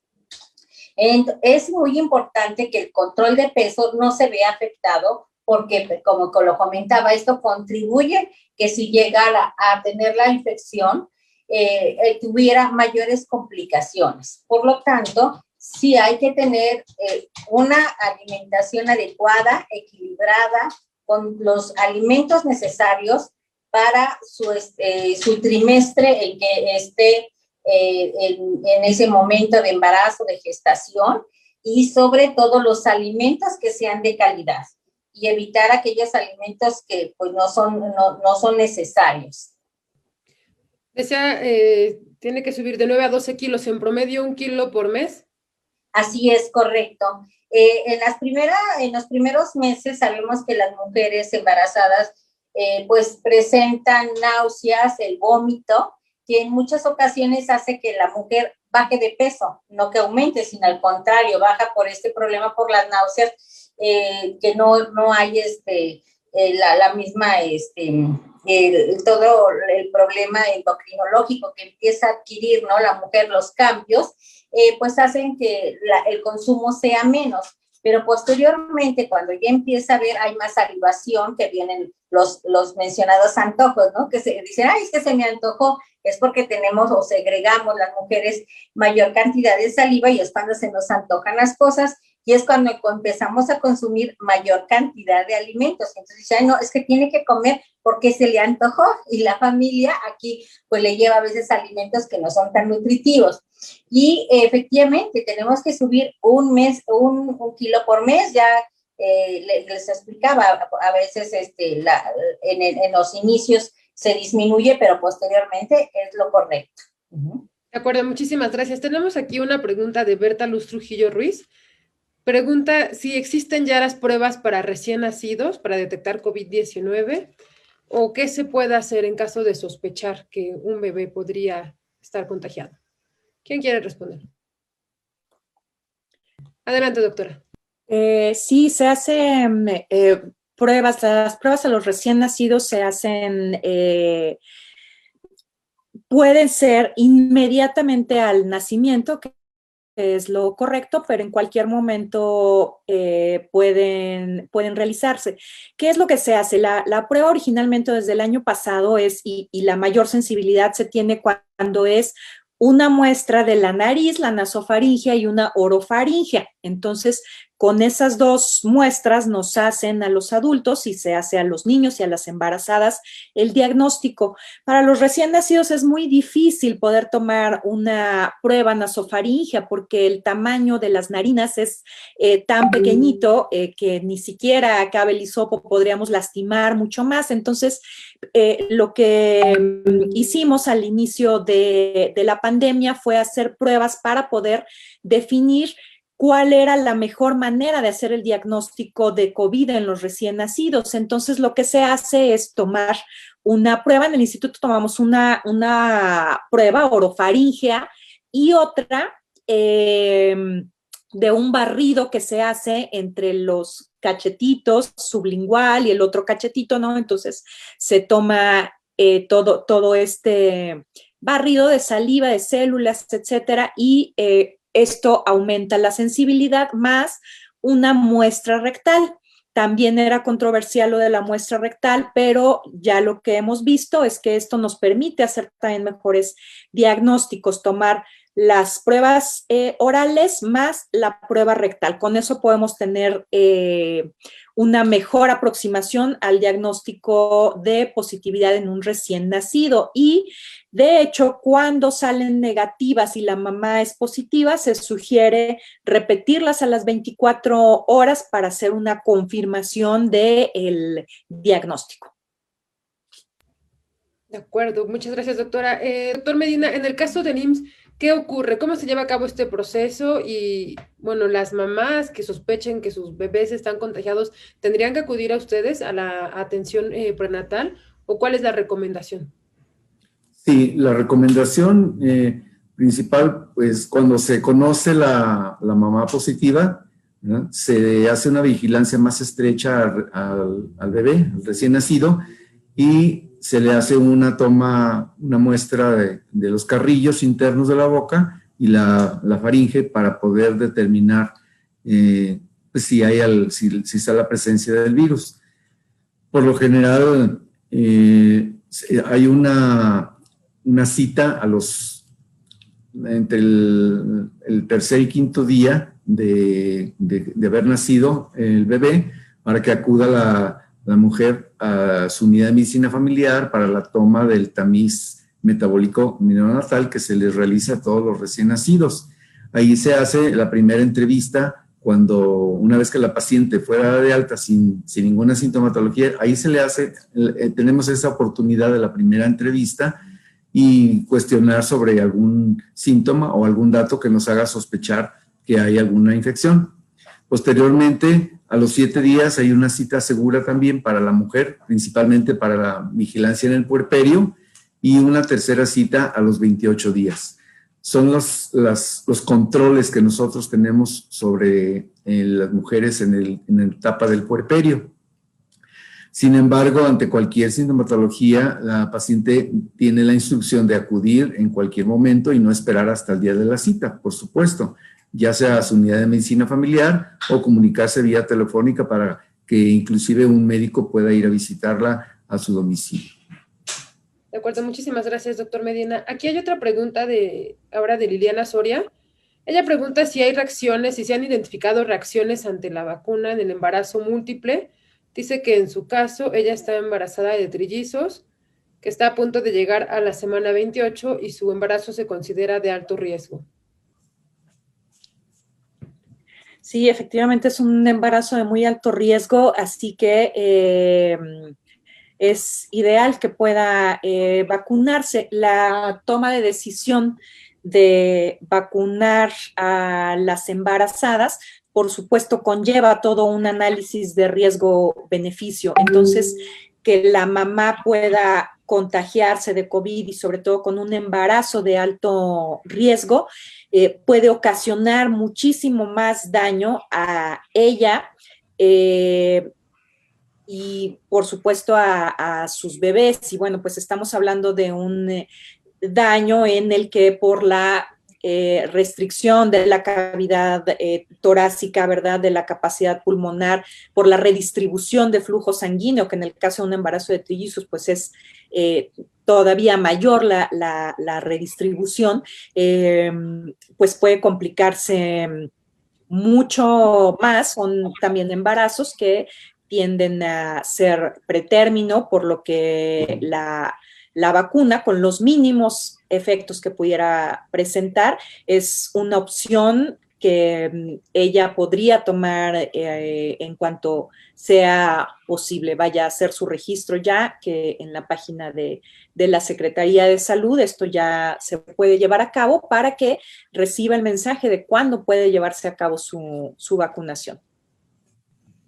Es muy importante que el control de peso no se vea afectado porque, como lo comentaba, esto contribuye que si llegara a tener la infección, tuviera mayores complicaciones. Por lo tanto, sí hay que tener una alimentación adecuada, equilibrada, con los alimentos necesarios para su trimestre en que esté en ese momento de embarazo, de gestación, y sobre todo los alimentos que sean de calidad y evitar aquellos alimentos que pues no son necesarios. Decía, tiene que subir de 9 a 12 kilos, en promedio 1 kilo por mes. Así es, correcto. En los primeros meses sabemos que las mujeres embarazadas pues presentan náuseas, el vómito, que en muchas ocasiones hace que la mujer baje de peso, no que aumente, sino al contrario, baja por este problema, por las náuseas, que no hay la misma, todo el problema endocrinológico que empieza a adquirir, ¿no? La mujer, los cambios, pues hacen que el consumo sea menos. Pero posteriormente, cuando ya empieza a ver, hay más salivación, que vienen los mencionados antojos, ¿no? Que se dicen, ay, es que se me antojó, es porque tenemos o segregamos las mujeres mayor cantidad de saliva y es cuando se nos antojan las cosas y es cuando empezamos a consumir mayor cantidad de alimentos. Entonces, ya no, es que tiene que comer porque se le antojó y la familia aquí pues le lleva a veces alimentos que no son tan nutritivos. Y efectivamente tenemos que subir un kilo por mes, ya les explicaba, a veces en los inicios se disminuye, pero posteriormente es lo correcto. De acuerdo, muchísimas gracias. Tenemos aquí una pregunta de Berta Luz Trujillo Ruiz. Pregunta si existen ya las pruebas para recién nacidos para detectar COVID-19 o qué se puede hacer en caso de sospechar que un bebé podría estar contagiado. ¿Quién quiere responder? Adelante, doctora. Sí, se hacen pruebas. Las pruebas a los recién nacidos se hacen, pueden ser inmediatamente al nacimiento, que es lo correcto, pero en cualquier momento pueden realizarse. ¿Qué es lo que se hace? La prueba originalmente desde el año pasado y la mayor sensibilidad se tiene cuando es una muestra de la nariz, la nasofaringea y una orofaringea. Entonces, con esas dos muestras nos hacen a los adultos y se hace a los niños y a las embarazadas el diagnóstico. Para los recién nacidos es muy difícil poder tomar una prueba nasofaringea porque el tamaño de las narinas es tan pequeñito que ni siquiera cabe el hisopo, podríamos lastimar mucho más. Entonces, lo que hicimos al inicio de la pandemia fue hacer pruebas para poder definir cuál era la mejor manera de hacer el diagnóstico de COVID en los recién nacidos. Entonces, lo que se hace es tomar una prueba. En el instituto tomamos una prueba orofaríngea y otra de un barrido que se hace entre los cachetitos sublingual y el otro cachetito, ¿no? Entonces, se toma todo este barrido de saliva, de células, etcétera, y esto aumenta la sensibilidad más una muestra rectal. También era controversial lo de la muestra rectal, pero ya lo que hemos visto es que esto nos permite hacer también mejores diagnósticos, tomar las pruebas orales más la prueba rectal. Con eso podemos tener una mejor aproximación al diagnóstico de positividad en un recién nacido. Y de hecho, cuando salen negativas y la mamá es positiva, se sugiere repetirlas a las 24 horas para hacer una confirmación del diagnóstico. De acuerdo, muchas gracias, doctora. Doctor Medina, en el caso del IMSS, ¿qué ocurre? ¿Cómo se lleva a cabo este proceso? Y, bueno, las mamás que sospechen que sus bebés están contagiados, ¿tendrían que acudir a ustedes a la atención prenatal? ¿O cuál es la recomendación? Sí, la recomendación principal, pues cuando se conoce la mamá positiva, ¿no?, se hace una vigilancia más estrecha al bebé, al recién nacido, y se le hace una muestra de los carrillos internos de la boca y la faringe para poder determinar pues si está la presencia del virus. Por lo general, hay una cita entre el tercer y quinto día de haber nacido el bebé para que acuda la mujer a su unidad de medicina familiar para la toma del tamiz metabólico neonatal que se les realiza a todos los recién nacidos. Ahí se hace la primera entrevista una vez que la paciente fuera de alta sin ninguna sintomatología, ahí se le hace, tenemos esa oportunidad de la primera entrevista y cuestionar sobre algún síntoma o algún dato que nos haga sospechar que hay alguna infección. Posteriormente, a los 7 días hay una cita segura también para la mujer, principalmente para la vigilancia en el puerperio, y una tercera cita a los 28 días. Son los controles que nosotros tenemos sobre las mujeres en la etapa del puerperio. Sin embargo, ante cualquier sintomatología, la paciente tiene la instrucción de acudir en cualquier momento y no esperar hasta el día de la cita, por supuesto, ya sea a su unidad de medicina familiar o comunicarse vía telefónica para que inclusive un médico pueda ir a visitarla a su domicilio. De acuerdo, muchísimas gracias, doctor Medina. Aquí hay otra pregunta ahora de Liliana Soria. Ella pregunta si hay reacciones, si se han identificado reacciones ante la vacuna en el embarazo múltiple. Dice que en su caso ella está embarazada de trillizos, que está a punto de llegar a la semana 28 y su embarazo se considera de alto riesgo. Sí, efectivamente es un embarazo de muy alto riesgo, así que es ideal que pueda vacunarse. La toma de decisión de vacunar a las embarazadas, por supuesto, conlleva todo un análisis de riesgo-beneficio. Entonces, que la mamá pueda contagiarse de COVID y sobre todo con un embarazo de alto riesgo, puede ocasionar muchísimo más daño a ella y por supuesto a sus bebés. Y bueno, pues estamos hablando de un daño en el que por la restricción de la cavidad torácica, ¿verdad?, de la capacidad pulmonar, por la redistribución de flujo sanguíneo, que en el caso de un embarazo de trillizos, pues es todavía mayor la redistribución, pues puede complicarse mucho más. Son también embarazos que tienden a ser pretérmino, por lo que la vacuna, con los mínimos efectos que pudiera presentar, es una opción que ella podría tomar en cuanto sea posible. Vaya a hacer su registro ya, que en la página de la Secretaría de Salud esto ya se puede llevar a cabo para que reciba el mensaje de cuándo puede llevarse a cabo su vacunación.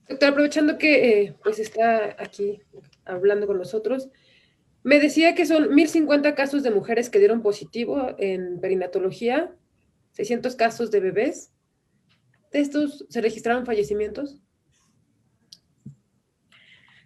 Doctor, aprovechando que pues está aquí hablando con nosotros, me decía que son 1,050 casos de mujeres que dieron positivo en perinatología, 600 casos de bebés. ¿De estos se registraron fallecimientos?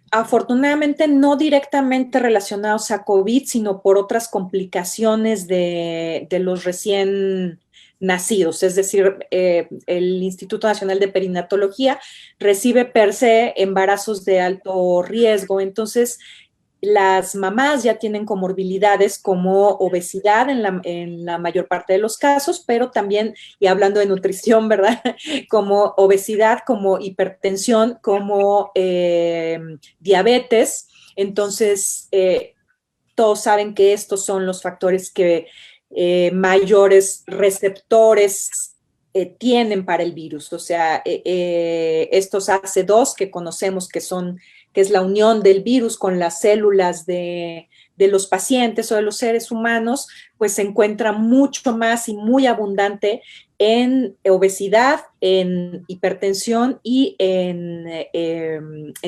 Afortunadamente no directamente relacionados a COVID, sino por otras complicaciones de los recién nacidos. Es decir, el Instituto Nacional de Perinatología recibe per se embarazos de alto riesgo. Entonces, las mamás ya tienen comorbilidades como obesidad en la mayor parte de los casos, pero también, y hablando de nutrición, ¿verdad? Como obesidad, como hipertensión, como diabetes. Entonces, todos saben que estos son los factores que mayores receptores tienen para el virus. O sea, estos AC2 que conocemos que es la unión del virus con las células de los pacientes o de los seres humanos, pues se encuentra mucho más y muy abundante en obesidad, en hipertensión y en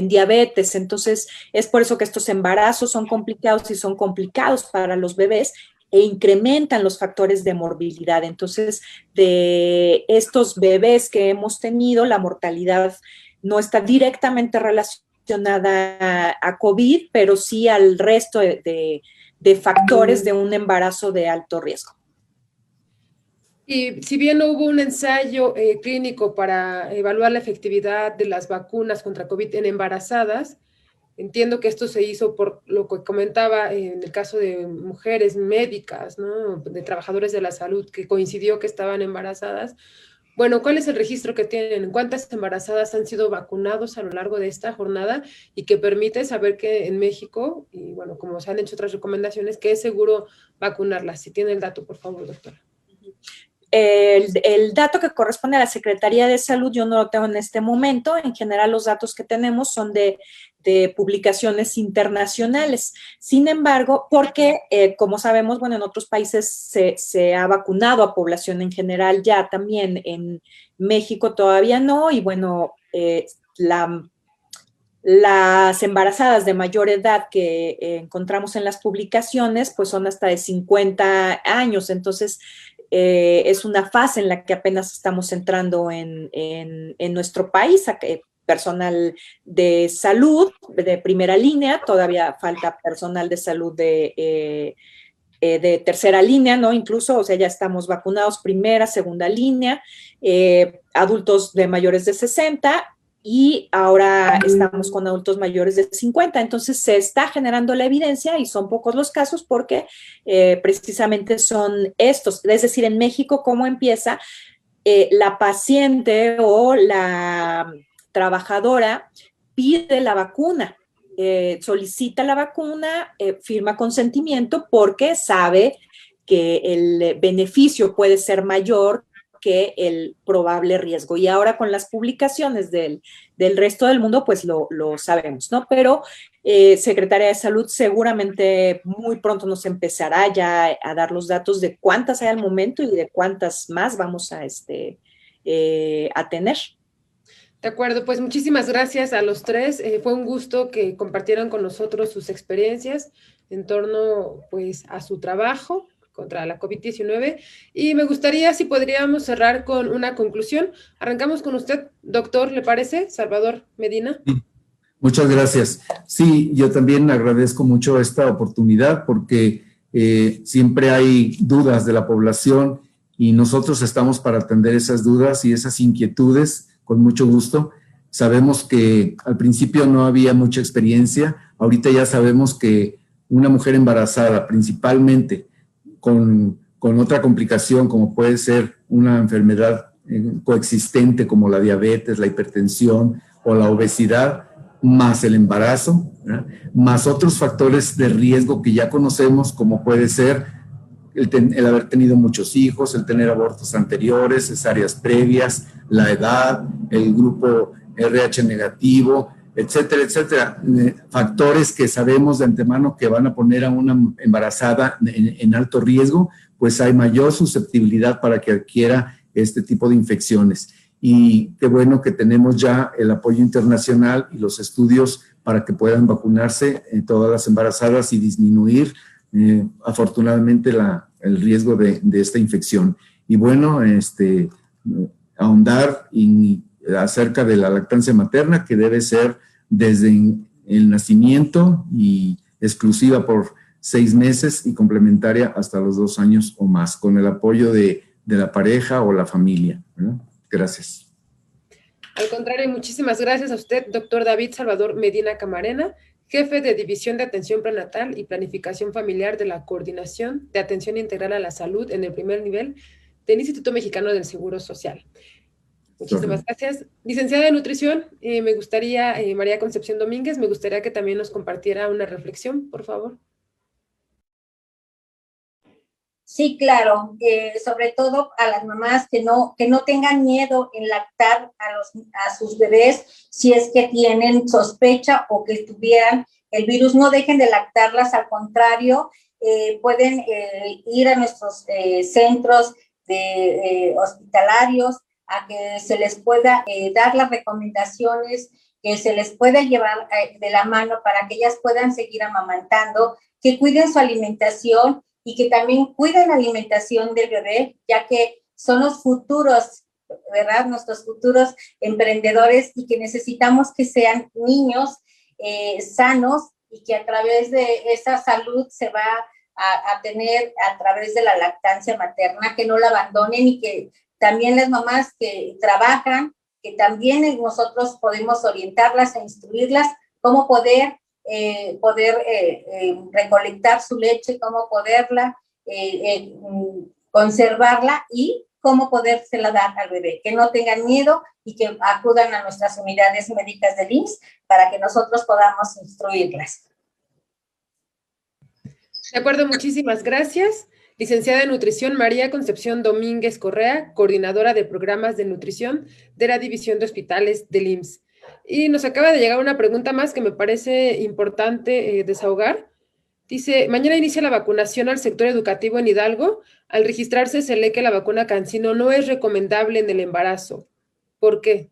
diabetes. Entonces, es por eso que estos embarazos son complicados y son complicados para los bebés e incrementan los factores de morbilidad. Entonces, de estos bebés que hemos tenido, la mortalidad no está directamente relacionada a COVID, pero sí al resto de factores de un embarazo de alto riesgo. Y si bien no hubo un ensayo clínico para evaluar la efectividad de las vacunas contra COVID en embarazadas, entiendo que esto se hizo por lo que comentaba en el caso de mujeres médicas, ¿no? De trabajadores de la salud, que coincidió que estaban embarazadas. Bueno, ¿cuál es el registro que tienen? ¿Cuántas embarazadas han sido vacunados a lo largo de esta jornada? Y que permite saber que en México, y bueno, como se han hecho otras recomendaciones, que es seguro vacunarlas. Si tiene el dato, por favor, doctora. El dato que corresponde a la Secretaría de Salud yo no lo tengo en este momento. En general, los datos que tenemos son de publicaciones internacionales. Sin embargo, porque, como sabemos, bueno, en otros países se ha vacunado a población en general ya también. En México todavía no. Y bueno, las embarazadas de mayor edad que encontramos en las publicaciones, pues son hasta de 50 años. Entonces, es una fase en la que apenas estamos entrando en nuestro país, personal de salud de primera línea, todavía falta personal de salud de tercera línea, ¿no? Incluso, o sea, ya estamos vacunados primera, segunda línea, adultos de mayores de 60, y ahora estamos con adultos mayores de 50. Entonces se está generando la evidencia y son pocos los casos porque precisamente son estos. Es decir, en México, ¿cómo empieza? La paciente o la trabajadora pide la vacuna, solicita la vacuna, firma consentimiento porque sabe que el beneficio puede ser mayor que el probable riesgo. Y ahora con las publicaciones del resto del mundo, pues lo sabemos, ¿no? Pero Secretaría de Salud seguramente muy pronto nos empezará ya a dar los datos de cuántas hay al momento y de cuántas más vamos a tener. De acuerdo, pues muchísimas gracias a los tres. Fue un gusto que compartieran con nosotros sus experiencias en torno, pues, a su trabajo contra la COVID-19, y me gustaría si podríamos cerrar con una conclusión. Arrancamos con usted, doctor, ¿le parece? Salvador Medina. Sí. Muchas gracias. Sí, yo también agradezco mucho esta oportunidad porque siempre hay dudas de la población y nosotros estamos para atender esas dudas y esas inquietudes con mucho gusto. Sabemos que al principio no había mucha experiencia, ahorita ya sabemos que una mujer embarazada principalmente con otra complicación como puede ser una enfermedad coexistente como la diabetes, la hipertensión o la obesidad, más el embarazo, ¿verdad? Más otros factores de riesgo que ya conocemos como puede ser el haber tenido muchos hijos, el tener abortos anteriores, cesáreas previas, la edad, el grupo RH negativo, etcétera, etcétera. Factores que sabemos de antemano que van a poner a una embarazada en alto riesgo, pues hay mayor susceptibilidad para que adquiera este tipo de infecciones. Y qué bueno que tenemos ya el apoyo internacional y los estudios para que puedan vacunarse todas las embarazadas y disminuir afortunadamente el riesgo de esta infección. Y bueno, ahondar acerca de la lactancia materna, que debe ser desde el nacimiento y exclusiva por 6 meses y complementaria hasta los 2 años o más, con el apoyo de la pareja o la familia, ¿no? Gracias. Al contrario, muchísimas gracias a usted, doctor David Salvador Medina Camarena, jefe de División de Atención Prenatal y Planificación Familiar de la Coordinación de Atención Integral a la Salud en el primer nivel del Instituto Mexicano del Seguro Social. Muchísimas gracias. Licenciada de Nutrición, me gustaría, María Concepción Domínguez, me gustaría que también nos compartiera una reflexión, por favor. Sí, claro, sobre todo a las mamás que no tengan miedo en lactar a sus bebés si es que tienen sospecha o que tuvieran el virus. No dejen de lactarlas, al contrario, pueden ir a nuestros centros hospitalarios a que se les pueda dar las recomendaciones, que se les pueda llevar de la mano para que ellas puedan seguir amamantando, que cuiden su alimentación y que también cuiden la alimentación del bebé, ya que son los futuros, ¿verdad? Nuestros futuros emprendedores y que necesitamos que sean niños sanos y que a través de esa salud se va a tener a través de la lactancia materna, que no la abandonen y que también las mamás que trabajan, que también nosotros podemos orientarlas e instruirlas cómo poder recolectar su leche, cómo poderla conservarla y cómo podérsela dar al bebé, que no tengan miedo y que acudan a nuestras unidades médicas del IMSS para que nosotros podamos instruirlas. De acuerdo, muchísimas gracias. Licenciada en Nutrición María Concepción Domínguez Correa, coordinadora de programas de nutrición de la División de Hospitales del IMSS. Y nos acaba de llegar una pregunta más que me parece importante desahogar. Dice, mañana inicia la vacunación al sector educativo en Hidalgo. Al registrarse se lee que la vacuna CanSino no es recomendable en el embarazo. ¿Por qué?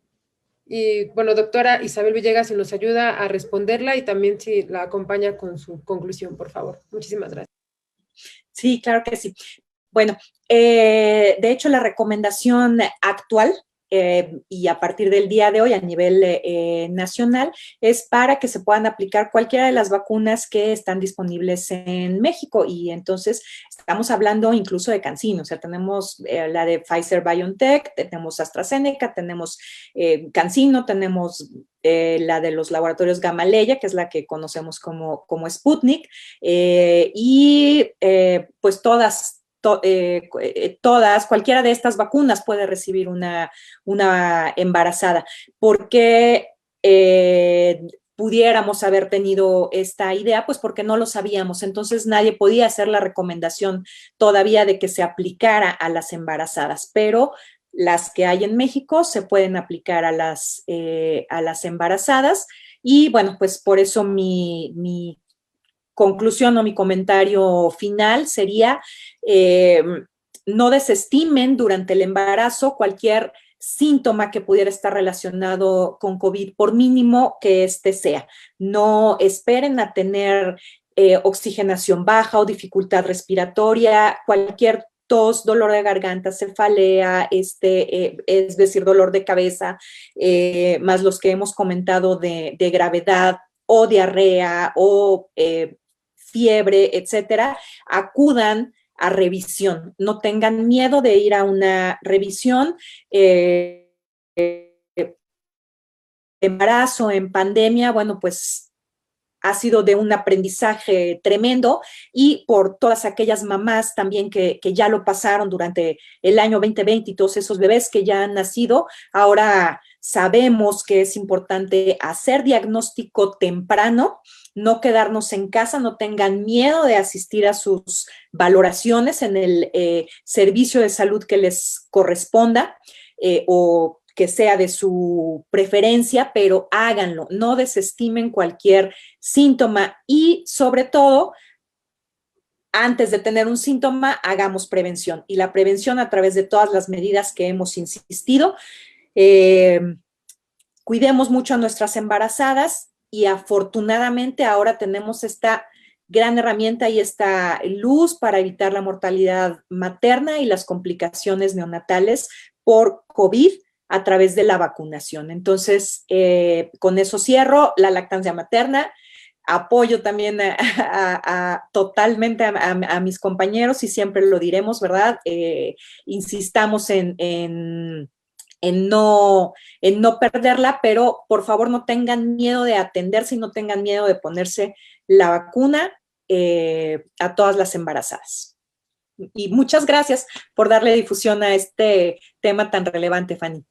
Y bueno, doctora Isabel Villegas, si nos ayuda a responderla y también si la acompaña con su conclusión, por favor. Muchísimas gracias. Sí, claro que sí. Bueno, de hecho, la recomendación actual y a partir del día de hoy a nivel nacional es para que se puedan aplicar cualquiera de las vacunas que están disponibles en México y entonces estamos hablando incluso de CanSino, o sea, tenemos la de Pfizer-BioNTech, tenemos AstraZeneca, tenemos CanSino, tenemos la de los laboratorios Gamaleya, que es la que conocemos como Sputnik, y pues cualquiera de estas vacunas puede recibir una embarazada. ¿Por qué pudiéramos haber tenido esta idea? Pues porque no lo sabíamos. Entonces nadie podía hacer la recomendación todavía de que se aplicara a las embarazadas, pero las que hay en México se pueden aplicar a las embarazadas y bueno, pues por eso mi conclusión o mi comentario final sería no desestimen durante el embarazo cualquier síntoma que pudiera estar relacionado con COVID, por mínimo que este sea. No esperen a tener oxigenación baja o dificultad respiratoria, cualquier tos, dolor de garganta, cefalea, es decir, dolor de cabeza, más los que hemos comentado de gravedad o diarrea o fiebre, etcétera, acudan a revisión. No tengan miedo de ir a una revisión. Embarazo en pandemia, bueno, pues ha sido de un aprendizaje tremendo y por todas aquellas mamás también que ya lo pasaron durante el año 2020 y todos esos bebés que ya han nacido, ahora sabemos que es importante hacer diagnóstico temprano, no quedarnos en casa, no tengan miedo de asistir a sus valoraciones en el servicio de salud que les corresponda o que sea de su preferencia, pero háganlo, no desestimen cualquier síntoma y sobre todo, antes de tener un síntoma, hagamos prevención. Y la prevención a través de todas las medidas que hemos insistido. Cuidemos mucho a nuestras embarazadas y afortunadamente ahora tenemos esta gran herramienta y esta luz para evitar la mortalidad materna y las complicaciones neonatales por COVID a través de la vacunación. Entonces, con eso cierro la lactancia materna. Apoyo también totalmente a mis compañeros y siempre lo diremos, ¿verdad? Insistamos en no perderla, pero por favor no tengan miedo de atenderse y no tengan miedo de ponerse la vacuna a todas las embarazadas. Y muchas gracias por darle difusión a este tema tan relevante, Fanny.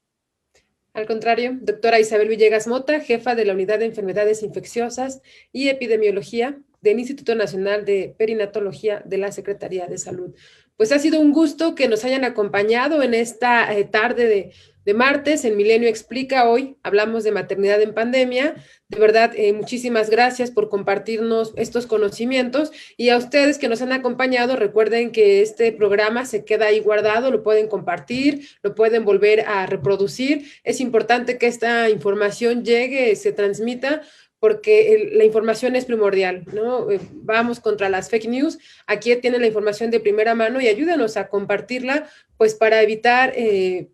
Al contrario, doctora Isabel Villegas Mota, jefa de la Unidad de Enfermedades Infecciosas y Epidemiología del Instituto Nacional de Perinatología de la Secretaría de Salud. Pues ha sido un gusto que nos hayan acompañado en esta tarde de martes en Milenio Explica. Hoy hablamos de maternidad en pandemia. De verdad, muchísimas gracias por compartirnos estos conocimientos y a ustedes que nos han acompañado, recuerden que este programa se queda ahí guardado, lo pueden compartir, lo pueden volver a reproducir. Es importante que esta información llegue, se transmita, porque la información es primordial, ¿no? Vamos contra las fake news, aquí tienen la información de primera mano y ayúdenos a compartirla, pues para evitar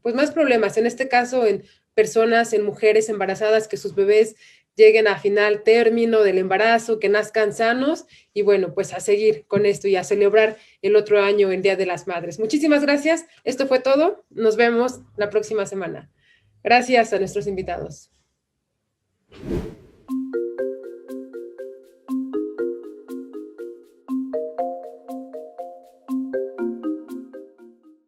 pues más problemas, en este caso en personas, en mujeres embarazadas, que sus bebés lleguen a final término del embarazo, que nazcan sanos y bueno, pues a seguir con esto y a celebrar el otro año, el Día de las Madres. Muchísimas gracias, esto fue todo, nos vemos la próxima semana. Gracias a nuestros invitados.